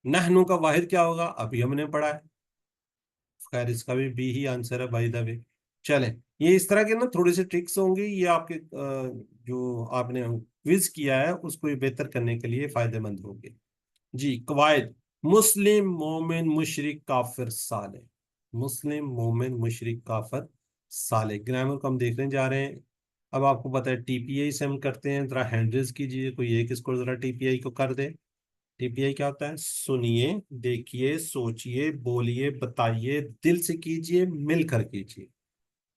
نحنو کا واحد کیا ہوگا, ابھی ہم نے پڑھا ہے. خیر اس کا بھی بی ہی آنسر ہے بائی دا وے. چلیں یہ اس طرح کے نا تھوڑے سے ٹرکس ہوں گی, یہ آپ کے جو آپ نے کوئز کیا ہے اس کو بہتر کرنے کے لیے فائدہ مند ہوگی. جی قواعد, مسلم مومن مشرک کافر صالح, مسلم مومن مشرک کافر صالح. گرامر کو ہم دیکھنے جا رہے ہیں. اب آپ کو پتا ہے ٹی پی آئی سے ہم کرتے ہیں, ذرا ہینڈ ریز کیجیے, کوئی ایک اس کو ذرا ٹی پی آئی کو کر دے. ٹی پی آئی کیا ہوتا ہے, سنیے, دیکھیے, سوچئے, بولیے, بتائیے, دل سے کیجیے, مل کر کیجیے.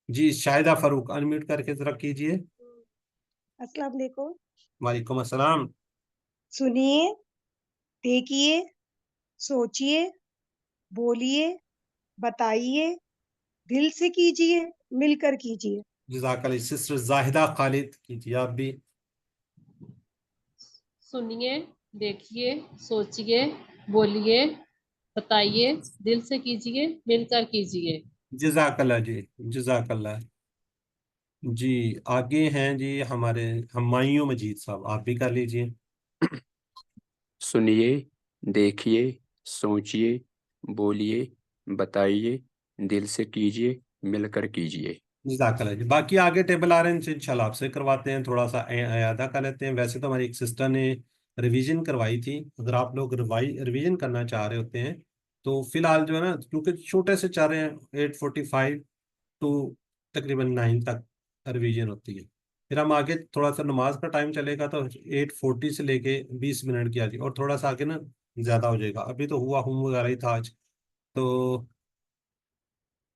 جی شاہدہ فاروق انمیوٹ کر کے ذرا کیجیے. السلام علیکم. وعلیکم السلام. سنیے, دیکھیے, سوچئے, بولیے, بتائیے, دل سے کیجیے, مل کر کیجیے. جزاک اللہ. سسٹر زاہدہ خالد کیجیے آپ بھی. سنیے, دیکھیے, سوچئے, بولیے, بتائیے, دل سے کیجیے, مل کر کیجیے. جزاک اللہ جی, جزاک اللہ. جی آگے ہیں جی ہمارے ہمایوں مجید صاحب, آپ بھی کر لیجئے. سنیے, دیکھیے, سوچیے, بولیے, بتائیے, دل سے کیجیے, مل کر کیجیے. جزاک اللہ جی. باقی آگے ٹیبل آ رہے ہیں انشاءاللہ آپ سے کرواتے ہیں, تھوڑا سا اعادہ کر لیتے ہیں. ویسے تو ہماری ایک سسٹر نے ریویژن کروائی تھی, اگر آپ لوگ ریویژن کرنا چاہ رہے ہوتے ہیں تو فی الحال جو ہے نا, کیونکہ چھوٹے سے چاہ رہے ہیں 8:45 ٹو تقریباً 9 تک ریویژن ہوتی ہے. پھر ہم آگے تھوڑا سا نماز کا ٹائم چلے گا تو 8:40 سے لے کے 20 منٹ کی آتی, اور تھوڑا سا آگے نا زیادہ ہو جائے گا. ابھی تو ہوا ہوں وغیرہ ہی تھا آج. تو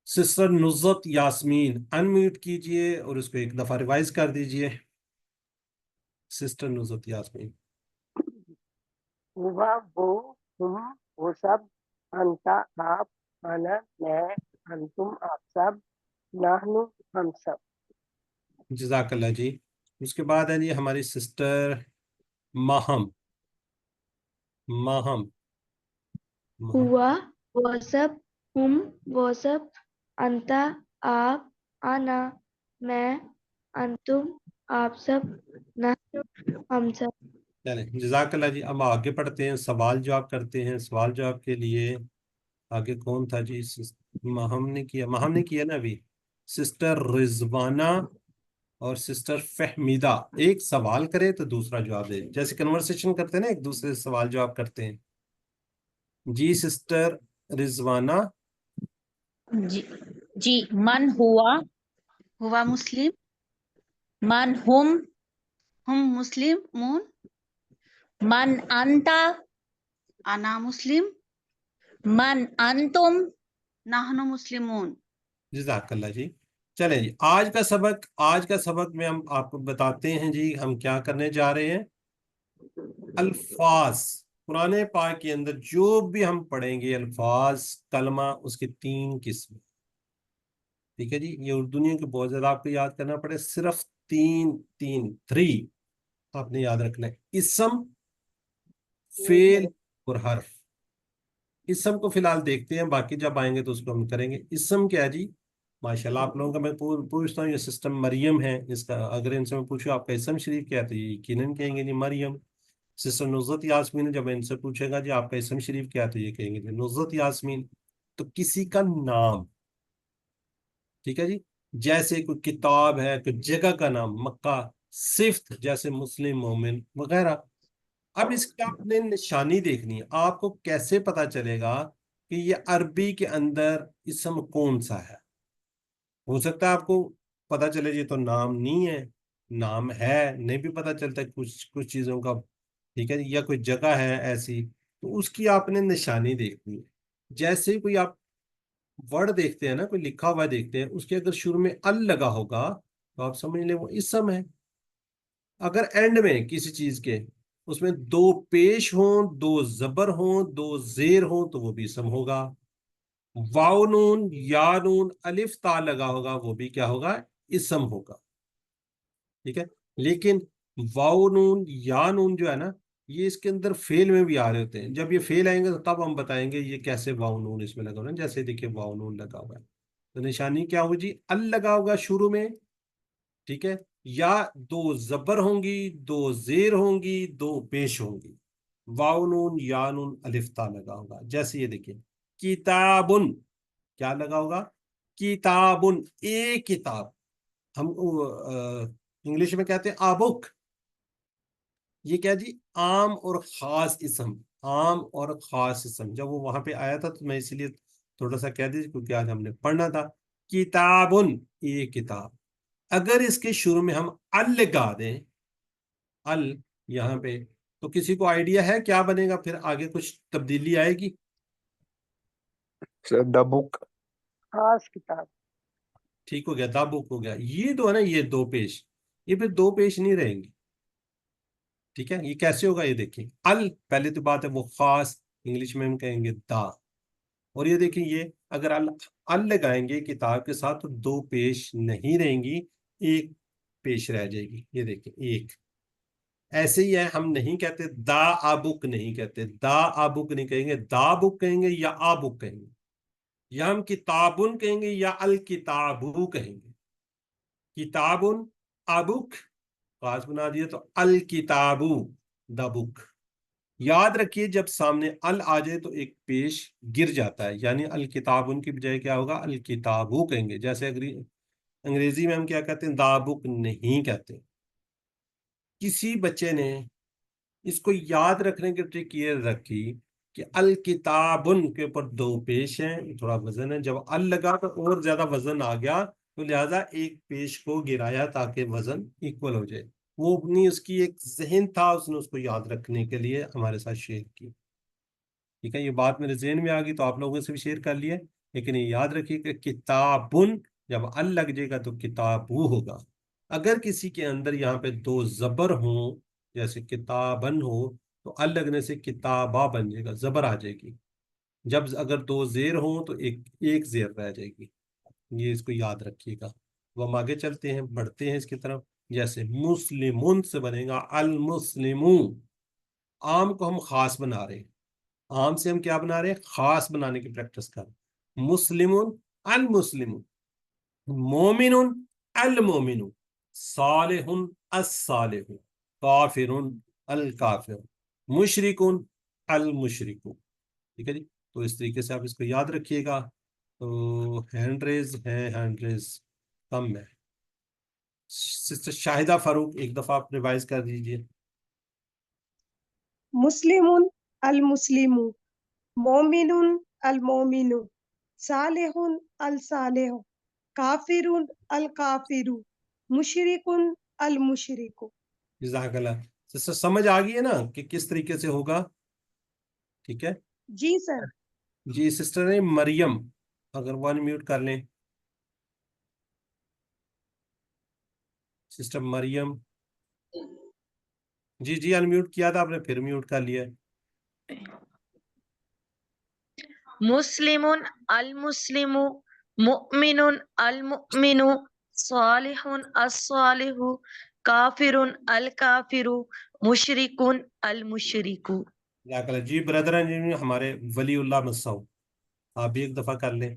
سسٹر نصرت یاسمین انمیوٹ کیجئے اور اس کو ایک دفعہ ریوائز کر دیجئے. سسٹر نصرت یاسمین. ہوا وہ, تم وہ سب, انتا آپ, انا میں, انتم آپ سب, نحنو ہم سب. جزاک اللہ جی. اس کے بعد ہے جی ہماری سسٹر ماہم. ماہم ہوا وہ سب, ہم وہ سب, انتا آپ, انا میں, انتم آپ سب, نحن ہم سب. چلیں جزاک اللہ جی. اب آگے پڑھتے ہیں, سوال جواب کرتے ہیں. سوال جواب کے لیے آگے کون تھا جی, ماہم نے کیا, ماہم نے کیا نا ابھی. سسٹر رضوانہ اور سسٹر فہمیدہ ایک سوال کرے تو دوسرا جواب دے, جیسے کنورسیشن کرتے ہیں نا, ایک دوسرے سے سوال جواب کرتے ہیں. جی سسٹر رضوانہ. جی من ہوا, ہوا مسلم, من ہم ہم مسلم مون, من انتا, انا مسلم, من انتم, نحن مسلمون. جزاک اللہ جی. چلیں جی، آج کا سبق میں ہم آپ کو بتاتے ہیں جی ہم کیا کرنے جا رہے ہیں. الفاظ قرآن پاک کے اندر جو بھی ہم پڑھیں گے الفاظ کلمہ اس کے 3 قسم. ٹھیک ہے جی، یہ اردو کے بہت زیادہ آپ کو یاد کرنا پڑے، صرف 3 آپ نے یاد رکھنا ہے. اسم، فعل اور حرف. اسم کو فی الحال دیکھتے ہیں، باقی جب آئیں گے تو اس کو ہم کریں گے. اسم کیا جی؟ ماشاءاللہ آپ لوگوں کا میں پوچھتا ہوں، یہ سسٹم مریم ہے اس کا. اگر ان سے میں پوچھوں آپ کا اسم شریف کیا ہے تو یہ یقیناً کہیں گے جی مریم. سسٹر نصرت یاسمین جب ان سے پوچھے گا جی آپ کا اسم شریف کیا ہے تو یہ کہیں گے جی نصرت یاسمین. تو کسی کا نام، ٹھیک ہے جی، جیسے کوئی کتاب ہے، کوئی جگہ کا نام، مکہ، صفت جیسے مسلم، مومن وغیرہ. اب اس کی آپ نے نشانی دیکھنی ہے. آپ کو کیسے پتا چلے گا کہ یہ عربی کے اندر اسم کون سا ہے؟ ہو سکتا ہے آپ کو پتا چلے جی تو نام نہیں ہے، نام ہے نہیں بھی پتا چلتا کچھ چیزوں کا. ٹھیک ہے جی، یا کوئی جگہ ہے ایسی تو اس کی آپ نے نشانی دیکھنی ہے. جیسے کوئی آپ ورڈ دیکھتے ہیں نا، کوئی لکھا ہوا دیکھتے ہیں، اس کے اگر شروع میں ال لگا ہوگا تو آپ سمجھ لیں وہ اسم ہے. اگر اینڈ میں کسی چیز کے اس میں 2 پیش ہوں، 2 زبر ہوں، 2 زیر ہوں تو وہ بھی اسم ہوگا. واو نون، یا نون، الف تا لگا ہوگا وہ بھی کیا ہوگا؟ اسم ہوگا. ٹھیک ہے، لیکن واو نون یا نون جو ہے نا یہ اس کے اندر فعل میں بھی آ رہے ہوتے ہیں. جب یہ فعل آئیں گے تو تب ہم بتائیں گے یہ کیسے واو نون اس میں لگا ہوا ہے. جیسے دیکھیں واو نون لگا ہوا ہے تو نشانی کیا ہوگی جی؟ ال لگا ہوگا شروع میں. ٹھیک ہے، یا 2 زبر ہوں گی، 2 زیر ہوں گی، 2 پیش ہوں گی. واو نون یا نون الف تا لگا ہوگا. جیسے یہ دیکھیں کتابن، کیا لگا ہوگا؟ کتابن، ایک کتاب. ہم انگلش میں کہتے ہیں آ بک. یہ کیا جی؟ عام اور خاص اسم. عام اور خاص اسم. جب وہ وہاں پہ آیا تھا تو میں اسی لیے تھوڑا سا کہہ دیجیے کیونکہ آج ہم نے پڑھنا تھا. کتابن، ایک کتاب. اگر اس کے شروع میں ہم ال لگا دیں، ال یہاں پہ، تو کسی کو آئیڈیا ہے کیا بنے گا؟ پھر آگے کچھ تبدیلی آئے گی؟ دا بک. خاص کتاب. ٹھیک ہو گیا، دا بک ہو گیا. یہ 2 ہے نا، یہ 2 پیش، یہ پھر 2 پیش نہیں رہیں گی. ٹھیک ہے، یہ کیسے ہوگا؟ یہ دیکھیں ال، پہلے تو بات ہے وہ خاص، انگلش میں ہم کہیں گے دا. اور یہ دیکھیں یہ اگر ال لگائیں گے کتاب کے ساتھ تو 2 پیش نہیں رہیں گی، 1 پیش رہ جائے گی. یہ دیکھیں ایک. ایسے ہی ہے، ہم نہیں کہتے دا آبک، نہیں کہتے دا آبک، نہیں کہیں گے دا بک کہیں گے یا آ بک کہیں گے. یا ہم کتابن کہیں گے یا الکتابو کہیں گے. کتابن، آبک، خاص بنا دیا تو الکتابو، دا بک. یاد رکھیے جب سامنے ال آ جائے تو ایک پیش گر جاتا ہے، یعنی الکتابن کی بجائے کیا ہوگا؟ الکتابو کہیں گے. جیسے انگریزی میں ہم کیا کہتے ہیں؟ دا بک نہیں کہتے. کسی بچے نے اس کو یاد رکھنے کی ٹرک یہ رکھی کہ الکتابن کے اوپر 2 پیش ہیں، تھوڑا وزن ہے. جب ال لگا تو اور زیادہ وزن آ گیا تو لہذا ایک پیش کو گرایا تاکہ وزن ایکول ہو جائے. وہ اپنی اس کی ایک ذہن تھا، اس نے اس کو یاد رکھنے کے لیے ہمارے ساتھ شیئر کی. ٹھیک ہے، یہ بات میرے ذہن میں آ گئی تو آپ لوگوں سے بھی شیئر کر لیے. لیکن یہ یاد رکھیے کہ کتابن جب ال لگ جائے گا تو کتابو ہوگا. اگر کسی کے اندر یہاں پہ 2 زبر ہوں جیسے کتابن ہو تو ال لگنے سے کتابہ بن جائے گا، زبر آ جائے گی. جب اگر 2 زیر ہوں تو ایک زیر رہ جائے گی. یہ اس کو یاد رکھیے گا. وہ ہم آگے چلتے ہیں، بڑھتے ہیں اس کی طرف. جیسے مسلمون سے بنے گا المسلمون. عام کو ہم خاص بنا رہے ہیں. عام سے ہم کیا بنا رہے ہیں؟ خاص بنانے کی پریکٹس کر رہے ہیں. مسلمون المسلمون، مومنون المومنون، صالح الصالح، کافر الکافر، مشرکون المشرکون. ٹھیک ہے جی، تو اس طریقے سے آپ اس کو یاد رکھیے گا. تو ہینڈ ریز ہے، ہینڈ ریز کم ہے. سسٹر شاہدہ فاروق ایک دفعہ آپ ریوائز کر دیجئے. مسلمون المسلم، مومنون المومن، صالح الصالح، کافر الکافر، مشرک المشرک. جزاک اللہ. سسٹر سمجھ آ گئی ہے نا کہ کس طریقے سے ہوگا؟ ٹھیک ہے جی سر. جی. سسٹر نے مریم اگر 1 میوٹ کر لیں. سسٹر مریم جی جی انمیوٹ کیا تھا آپ نے پھر میوٹ کر لیا ہے. مسلمون المسلم مؤمن المؤمن صالح الصالح کافر الکافر مشرک المشرک. جی بردر ہیں ہمارے ولی اللہ مسعود، آپ بھی ایک دفعہ کر لیں.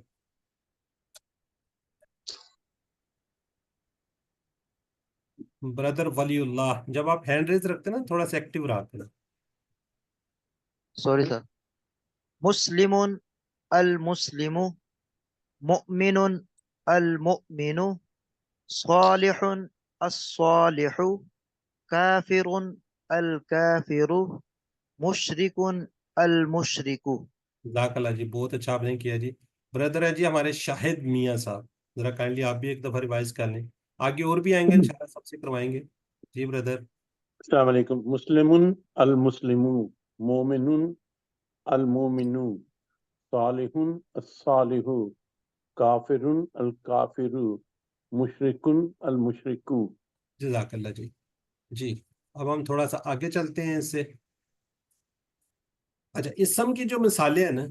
بردر ولی اللہ، جب آپ ہینڈ ریز رکھتے ہیں نا تھوڑا سا ایکٹیو رہتے ہیں. Sorry sir. مسلم المسلم مؤمن المؤمن صالح الصالح کافر الکافر مشرک المشرک. جزاک اللہ جی، بہت اچھا آپ نے کیا جی. بردر ہے جی ہمارے شاہد میاں صاحب، ذرا کائنڈلی آپ بھی ایک دفعہ ریوائز کر لیں. آگے اور بھی آئیں گے انشاءاللہ سب سے کروائیں گے. جی بردر. السلام علیکم. مسلم المسلم مومن المومن صالح الصالح کافر الکافر مشرک المشرک. جزاک اللہ جی. جی اب ہم تھوڑا سا آگے چلتے ہیں اس سے. اچھا اسم کی جو مثالیں ہیں نا،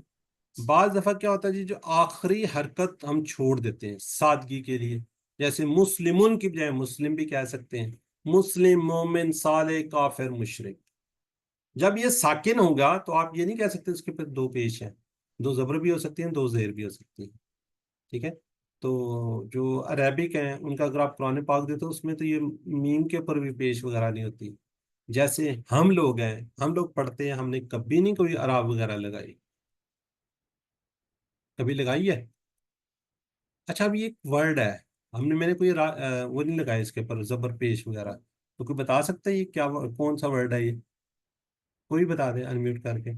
بعض دفعہ کیا ہوتا ہے جی جو آخری حرکت ہم چھوڑ دیتے ہیں سادگی کے لیے، جیسے مسلمون کی بجائے مسلم بھی کہہ سکتے ہیں، مسلم مومن صالح کافر مشرک. جب یہ ساکن ہوگا تو آپ یہ نہیں کہہ سکتے اس کے پھر دو پیش ہیں، دو زبر بھی ہو سکتی ہیں، دو زیر بھی ہو سکتی ہیں. ٹھیک ہے، تو جو عربک ہیں ان کا اگر آپ قرآن پاک دیتے ہو اس میں تو یہ میم کے اوپر بھی پیش وغیرہ نہیں ہوتی. جیسے ہم لوگ ہیں، ہم لوگ پڑھتے ہیں، ہم نے کبھی نہیں کوئی اعراب وغیرہ لگائی، کبھی لگائی ہے؟ اچھا اب یہ ایک ورڈ ہے، میں نے کوئی وہ نہیں لگایا اس کے اوپر زبر پیش وغیرہ، تو کوئی بتا سکتا ہے یہ کیا کون سا ورڈ ہے؟ یہ کوئی بتا دے انمیوٹ کر کے.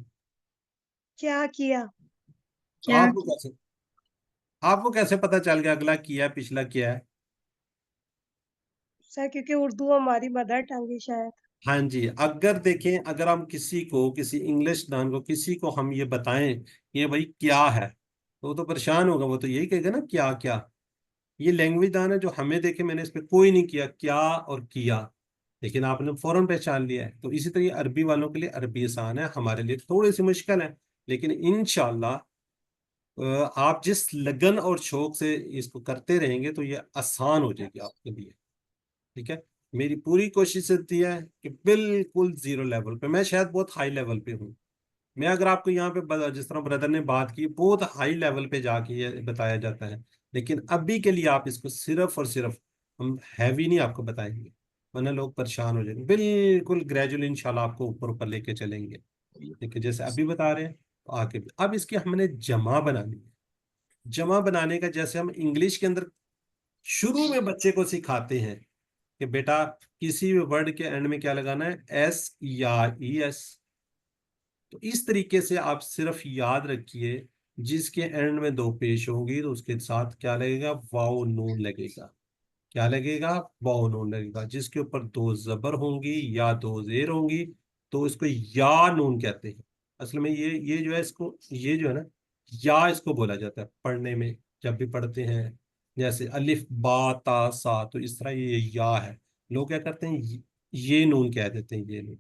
کیا کیا؟ آپ کو کیسے پتہ چل گیا اگلا کیا ہے پچھلا کیا ہے؟ سر کیونکہ اردو ہماری مدر ٹنگ ہے شاید. ہاں جی، اگر دیکھیں اگر ہم کسی انگلش دان کو کسی کو ہم یہ بتائیں کہ بھائی کیا ہے تو وہ تو پریشان ہوگا، وہ تو یہی کہے گا نا کیا کیا. یہ لینگویج دان ہے جو ہمیں دیکھے میں نے اس پہ کوئی نہیں کیا اور کیا، لیکن آپ نے فوراً پہچان لیا ہے. تو اسی طرح عربی والوں کے لیے عربی آسان ہے، ہمارے لیے تھوڑی سی مشکل ہے، لیکن انشاءاللہ آپ جس لگن اور شوق سے اس کو کرتے رہیں گے تو یہ آسان ہو جائے گی آپ کے لیے. ٹھیک ہے، میری پوری کوشش ہوتی ہے کہ بالکل زیرو لیول پہ، میں شاید بہت ہائی لیول پہ ہوں. میں اگر آپ کو یہاں پہ جس طرح بردر نے بات کی بہت ہائی لیول پہ جا کے یہ بتایا جاتا ہے، لیکن ابھی کے لیے آپ اس کو صرف اور صرف ہم ہیوی نہیں آپ کو بتائیں گے، ورنہ لوگ پریشان ہو جائیں گے. بالکل گریجولی انشاءاللہ آپ کو اوپر لے کے چلیں گے. ٹھیک ہے، جیسے ابھی بتا رہے ہیں تو آگے بھی. اب اس کی ہم نے جمع بنانی ہے. جمع بنانے کا جیسے ہم انگلش کے اندر شروع میں بچے کو سکھاتے ہیں کہ بیٹا کسی بھی ورڈ کے اینڈ میں کیا لگانا ہے، ایس یا ای ایس. تو اس طریقے سے آپ صرف یاد رکھیے جس کے اینڈ میں دو پیش ہوں گی تو اس کے ساتھ کیا لگے گا، واو نون لگے گا. کیا لگے گا؟ واو نون لگے گا. جس کے اوپر دو زبر ہوں گی یا دو زیر ہوں گی تو اس کو یا نون کہتے ہیں. اصل میں یہ جو ہے اس کو یہ جو ہے نا یا اس کو بولا جاتا ہے پڑھنے میں، جب بھی پڑھتے ہیں جیسے الف با تا سا تو اس طرح یہ یا ہے. لوگ کیا کرتے ہیں یہ نون کہہ دیتے ہیں، یہ نون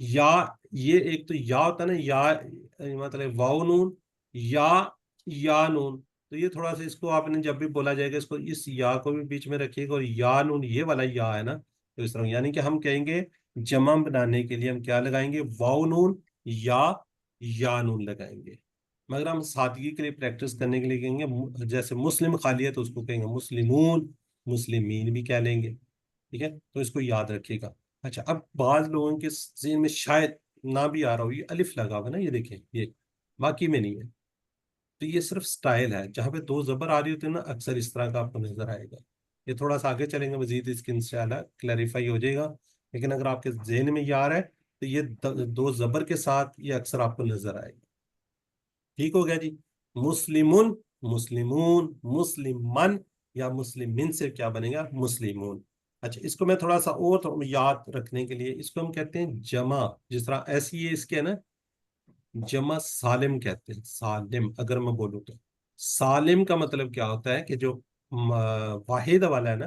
یا. یہ ایک تو یا ہوتا ہے نا، یا مطلب واو نون یا نون. تو یہ تھوڑا سا اس کو آپ نے جب بھی بولا جائے گا اس کو اس یا کو بھی بیچ میں رکھیے گا، اور یا نون یہ والا یا ہے نا تو اس طرح، یعنی کہ ہم کہیں گے جمع بنانے کے لیے ہم کیا لگائیں گے، واو نون یا نون لگائیں گے. مگر ہم سادگی کے لیے پریکٹس کرنے کے لیے کہیں گے جیسے مسلم خالی ہے تو اس کو کہیں گے مسلمون، مسلمین بھی کہہ لیں گے. ٹھیک ہے، تو اس کو یاد رکھیے گا. اچھا اب بعض لوگوں کے ذہن میں شاید نہ بھی آ رہا ہو، یہ الف لگا ہوا نا، یہ دیکھیں یہ باقی میں نہیں ہے، تو یہ صرف سٹائل ہے. جہاں پہ دو زبر آ رہی ہوتی ہے نا اکثر اس طرح کا آپ کو نظر آئے گا. یہ تھوڑا سا آگے چلیں گے مزید اس کی انشاءاللہ کلیریفائی ہو جائے گا، لیکن اگر آپ کے ذہن میں یہ آ رہا ہے تو یہ دو زبر کے ساتھ یہ اکثر آپ کو نظر آئے گا. ٹھیک ہو گیا جی. مسلمون، مسلمون، مسلمن یا مسلمین سے کیا بنے گا، مسلمون. اچھا اس کو میں تھوڑا سا اور یاد رکھنے کے لیے اس کو ہم کہتے ہیں جمع. جس طرح ایسی یہ اس کے نا جمع سالم کہتے ہیں. سالم اگر میں بولوں تو سالم کا مطلب کیا ہوتا ہے کہ جو واحد والا ہے نا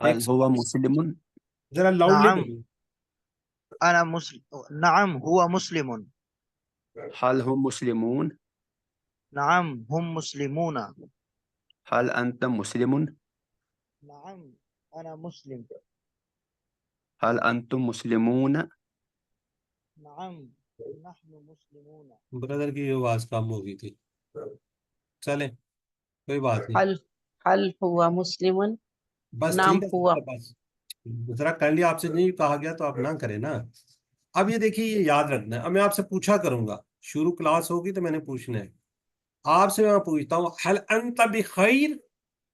هل هو مسلم؟ ذرا لاؤڈلی نعم بولیے. أنا مسلم. نعم هو مسلم. هل هم مسلمون؟ نعم هم مسلمون. هل أنت مسلم؟ نعم أنا مسلم. هل أنتم مسلمون؟ نعم نحن مسلمون. بردر کی آواز کم ہو گئی تھی. چلیں کوئی بات نہیں. هل هو مسلم؟ بس نعم ٹھیک ہے. هو. بس ذرا کائنڈلی آپ سے نہیں کہا گیا تو آپ نہ کریں نا. اب یہ دیکھیے یہ یاد رکھنا ہے. اب میں آپ سے پوچھا کروں گا, شروع کلاس ہوگی تو میں نے پوچھنا ہے آپ سے. میں پوچھتا ہوں هل انت بخیر,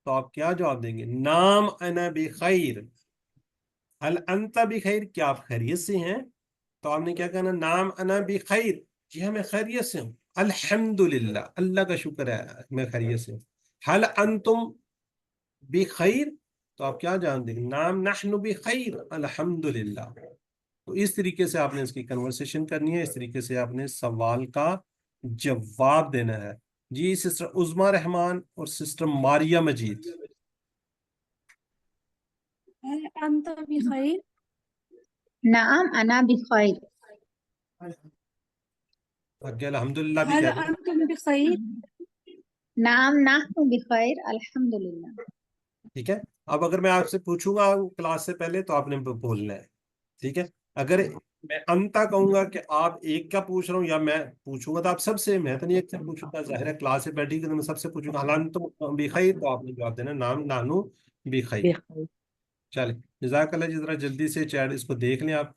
تو آپ کیا جواب دیں گے؟ نام انا بخیر. هل انت بخیر, کیا آپ خیریت سے ہیں؟ تو آپ نے کیا کہنا؟ نام انا بخیر, جی ہاں میں خیریت سے ہوں. الحمدللہ, اللہ کا شکر ہے میں خیریت سے ہوں. هل انتم بخیر, تو آپ کیا جان دیں گے؟ نام نحن بخیر الحمدللہ. تو اس طریقے سے آپ نے اس کی کنورسیشن کرنی ہے, اس طریقے سے آپ نے سوال کا جواب دینا ہے. جی سسٹر عظما رحمان اور سسٹر ماریہ مجید. هل أنت بخير؟ نعم أنا بخير. آگے الحمدللہ بھی هل کہہ دیں. أنتم بخير؟ نعم نحن بخير الحمد لله. ٹھیک ہے. اب اگر میں آپ سے پوچھوں گا کلاس سے پہلے تو آپ نے بولنا ہے. ٹھیک ہے. اگر میں انتا کہوں گا کہ آپ ایک کا پوچھ رہا ہوں, یا میں پوچھوں گا تو آپ سب سے, میں تو نہیں ایک سے پوچھوں گا, ظاہر ہے کلاس سے بیٹھی گی تو میں سب سے پوچھوں گا حل انتم بخیر, تو آپ نے جواب دینا نام نانو بخیر. بخير. چلیں جزاک اللہ جی. ذرا جلدی سے چیٹ اس کو دیکھ لیں آپ.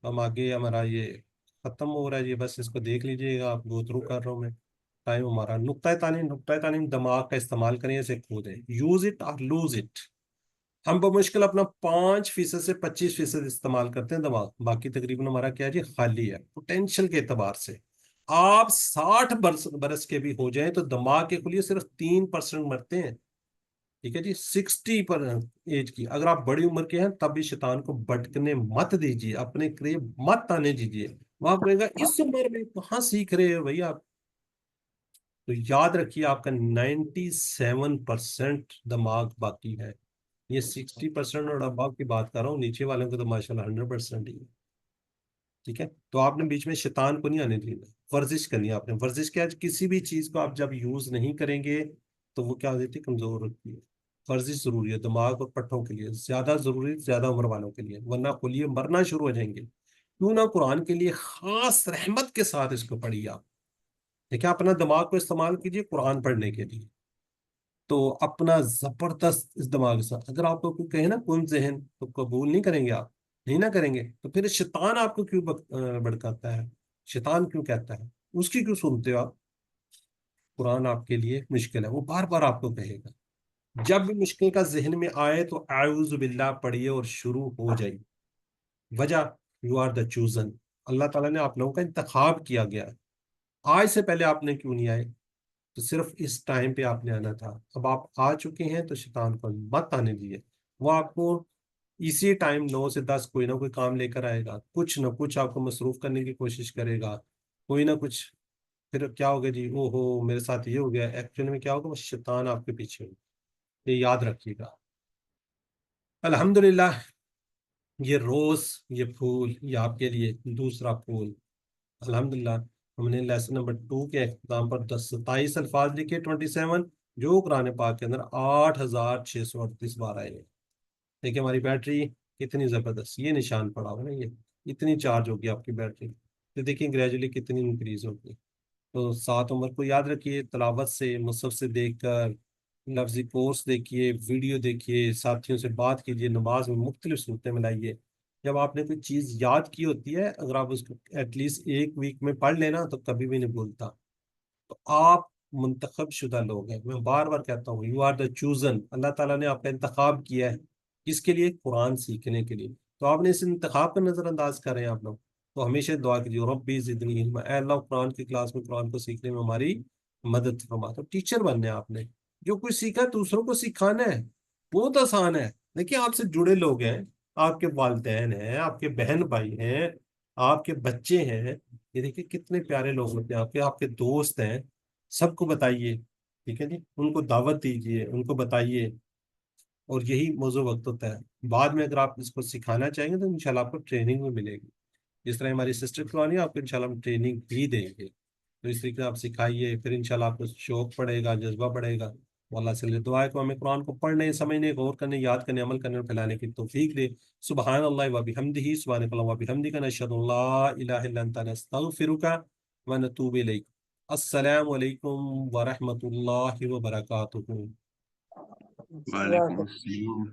ہم آگے ہمارا یہ ختم ہو رہا ہے جی, بس اس کو دیکھ لیجئے گا آپ. گو تھرو کر رہا ہوں میں. ٹائم ہمارا. نقطۂ تعلیم دماغ کا استعمال کریں, اسے کھودیں. یوز اٹ اور لوز اٹ. ہم بمشکل اپنا 5% سے 25% استعمال کرتے ہیں دماغ, باقی تقریباً ہمارا کیا جی خالی ہے پوٹینشیل کے اعتبار سے. آپ 60 برس کے بھی ہو جائیں تو دماغ کے کھلیے صرف 3% مرتے ہیں. ٹھیک ہے جی. 60 پر ایج کی اگر آپ بڑی عمر کے ہیں تب بھی شیطان کو بھٹکنے مت دیجیے, اپنے قریب مت آنے دیجیے. وہاں کہے گا اس عمر میں کہاں سیکھ رہے ہو بھائی آپ. تو یاد رکھیے آپ کا 97% دماغ باقی ہے. یہ 60% اور اباب کی بات کر رہا ہوں, نیچے والوں کو تو ماشاءاللہ 100% ہی ہے. ٹھیک ہے. تو آپ نے بیچ میں شیطان کو نہیں آنے دینا. ورزش کرنی ہے آپ نے. ورزش کیا, کسی بھی چیز کو آپ جب یوز نہیں کریں گے تو وہ کیا ہو جاتی ہے, کمزور ہوتی ہے. ورزش ضروری ہے دماغ اور پٹھوں کے لیے, زیادہ ضروری زیادہ عمر والوں کے لیے, ورنہ کھلیے مرنا شروع ہو جائیں گے. کیوں نہ قرآن کے لیے خاص رحمت کے ساتھ اس کو پڑھیے آپ. دیکھیں اپنا دماغ کو استعمال کیجیے قرآن پڑھنے کے لیے, تو اپنا زبردست اس دماغ کے ساتھ. اگر آپ کو کوئی کہے نا کن ذہن, تو قبول نہیں کریں گے آپ, نہیں نہ کریں گے, تو پھر شیطان آپ کو کیوں بھڑکاتا ہے, شیطان کیوں کہتا ہے, اس کی کیوں سنتے ہو آپ. قرآن آپ کے لیے مشکل ہے, وہ بار بار آپ کو کہے گا. جب بھی مشکل کا ذہن میں آئے تو اعوذ باللہ پڑھیے اور شروع ہو جائیے. وجہ یو آر دا چوزن, اللہ تعالیٰ نے آپ لوگوں کا انتخاب کیا گیا. آج سے پہلے آپ نے کیوں نہیں آئے, تو صرف اس ٹائم پہ آپ نے آنا تھا. اب آپ آ چکے ہیں تو شیطان کو مت آنے دیجیے. وہ آپ کو اسی ٹائم 9 سے 10 کوئی نہ کوئی کام لے کر آئے گا, کچھ نہ کچھ آپ کو مصروف کرنے کی کوشش کرے گا, کوئی نہ کچھ. پھر کیا ہوگا جی, او ہو میرے ساتھ یہ ہو گیا. ایکچولی میں کیا ہوگا, وہ شیطان آپ کے پیچھے ہوگا. یہ یاد رکھیے گا. الحمدللہ یہ روز, یہ پھول, یہ آپ کے لیے دوسرا پھول. الحمدللہ ہم نے لیسن نمبر 2 کے اختتام پر 27 الفاظ لکھے, 27 جو قرآن پاک کے اندر 8638 بار آئے ہیں. دیکھیں ہماری بیٹری کتنی زبردست, یہ نشان پڑا ہوا نا, یہ اتنی چارج ہوگی آپ کی بیٹری, تو دیکھیں گریجولی کتنی انکریز ہوگی. تو 7 عمر کو یاد رکھیے, تلاوت سے, مصحف سے دیکھ کر, لفظی کورس دیکھیے, ویڈیو دیکھیے, ساتھیوں سے بات کیجیے, نماز میں مختلف صورتیں ملائیے. جب آپ نے کوئی چیز یاد کی ہوتی ہے, اگر آپ اس کو ایٹ لیسٹ 1 ویک میں پڑھ لینا تو کبھی بھی نہیں بھولتا. تو آپ منتخب شدہ لوگ ہیں. میں بار بار کہتا ہوں یو آر دا چوزن. اللہ تعالیٰ نے آپ کا انتخاب کیا ہے. کس کے لیے؟ قرآن سیکھنے کے لیے. تو آپ نے اس انتخاب کا نظر انداز کر رہے ہیں آپ لوگ. تو ہمیشہ دعا کیجیے ربی زدنی علما, اے اللہ قرآن کی کلاس میں قرآن کو سیکھنے میں ہماری مدد فرما. تو ٹیچر بننا ہے آپ نے. جو کچھ سیکھا دوسروں کو سکھانا ہے, بہت آسان ہے. دیکھیے آپ سے جڑے لوگ ہیں, آپ کے والدین ہیں, آپ کے بہن بھائی ہیں, آپ کے بچے ہیں, یہ دیکھیے کتنے پیارے لوگ ہوتے ہیں آپ کے دوست ہیں. سب کو بتائیے, ٹھیک ہے جی, ان کو دعوت دیجیے, ان کو بتائیے. اور یہی موضوع وقت ہوتا ہے۔ بعد میں اگر آپ اس کو سکھانا چاہیں گے تو انشاءاللہ آپ کو ٹریننگ بھی ملے گی، جس طرح ہماری سسٹر کروانی ہے آپ کو انشاءاللہ ہم ٹریننگ بھی دیں گے، تو اس طریقے سے آپ سکھائیے، پھر انشاءاللہ آپ کو شوق پڑے گا، جذبہ پڑے گا۔ اللہ سے دعا ہے کہ ہمیں قرآن کو پڑھنے، سمجھنے، غور کرنے، یاد کرنے، عمل کرنے اور پھیلانے کی توفیق دے۔ سبحان اللہ و بحمدہ، سبحانک اللہم و بحمدک، نشہد ان لا الہ الا انت، نستغفرک و نتوب الیک۔ السلام علیکم ورحمۃ اللہ وبرکاتہ۔ وعلیکم السلام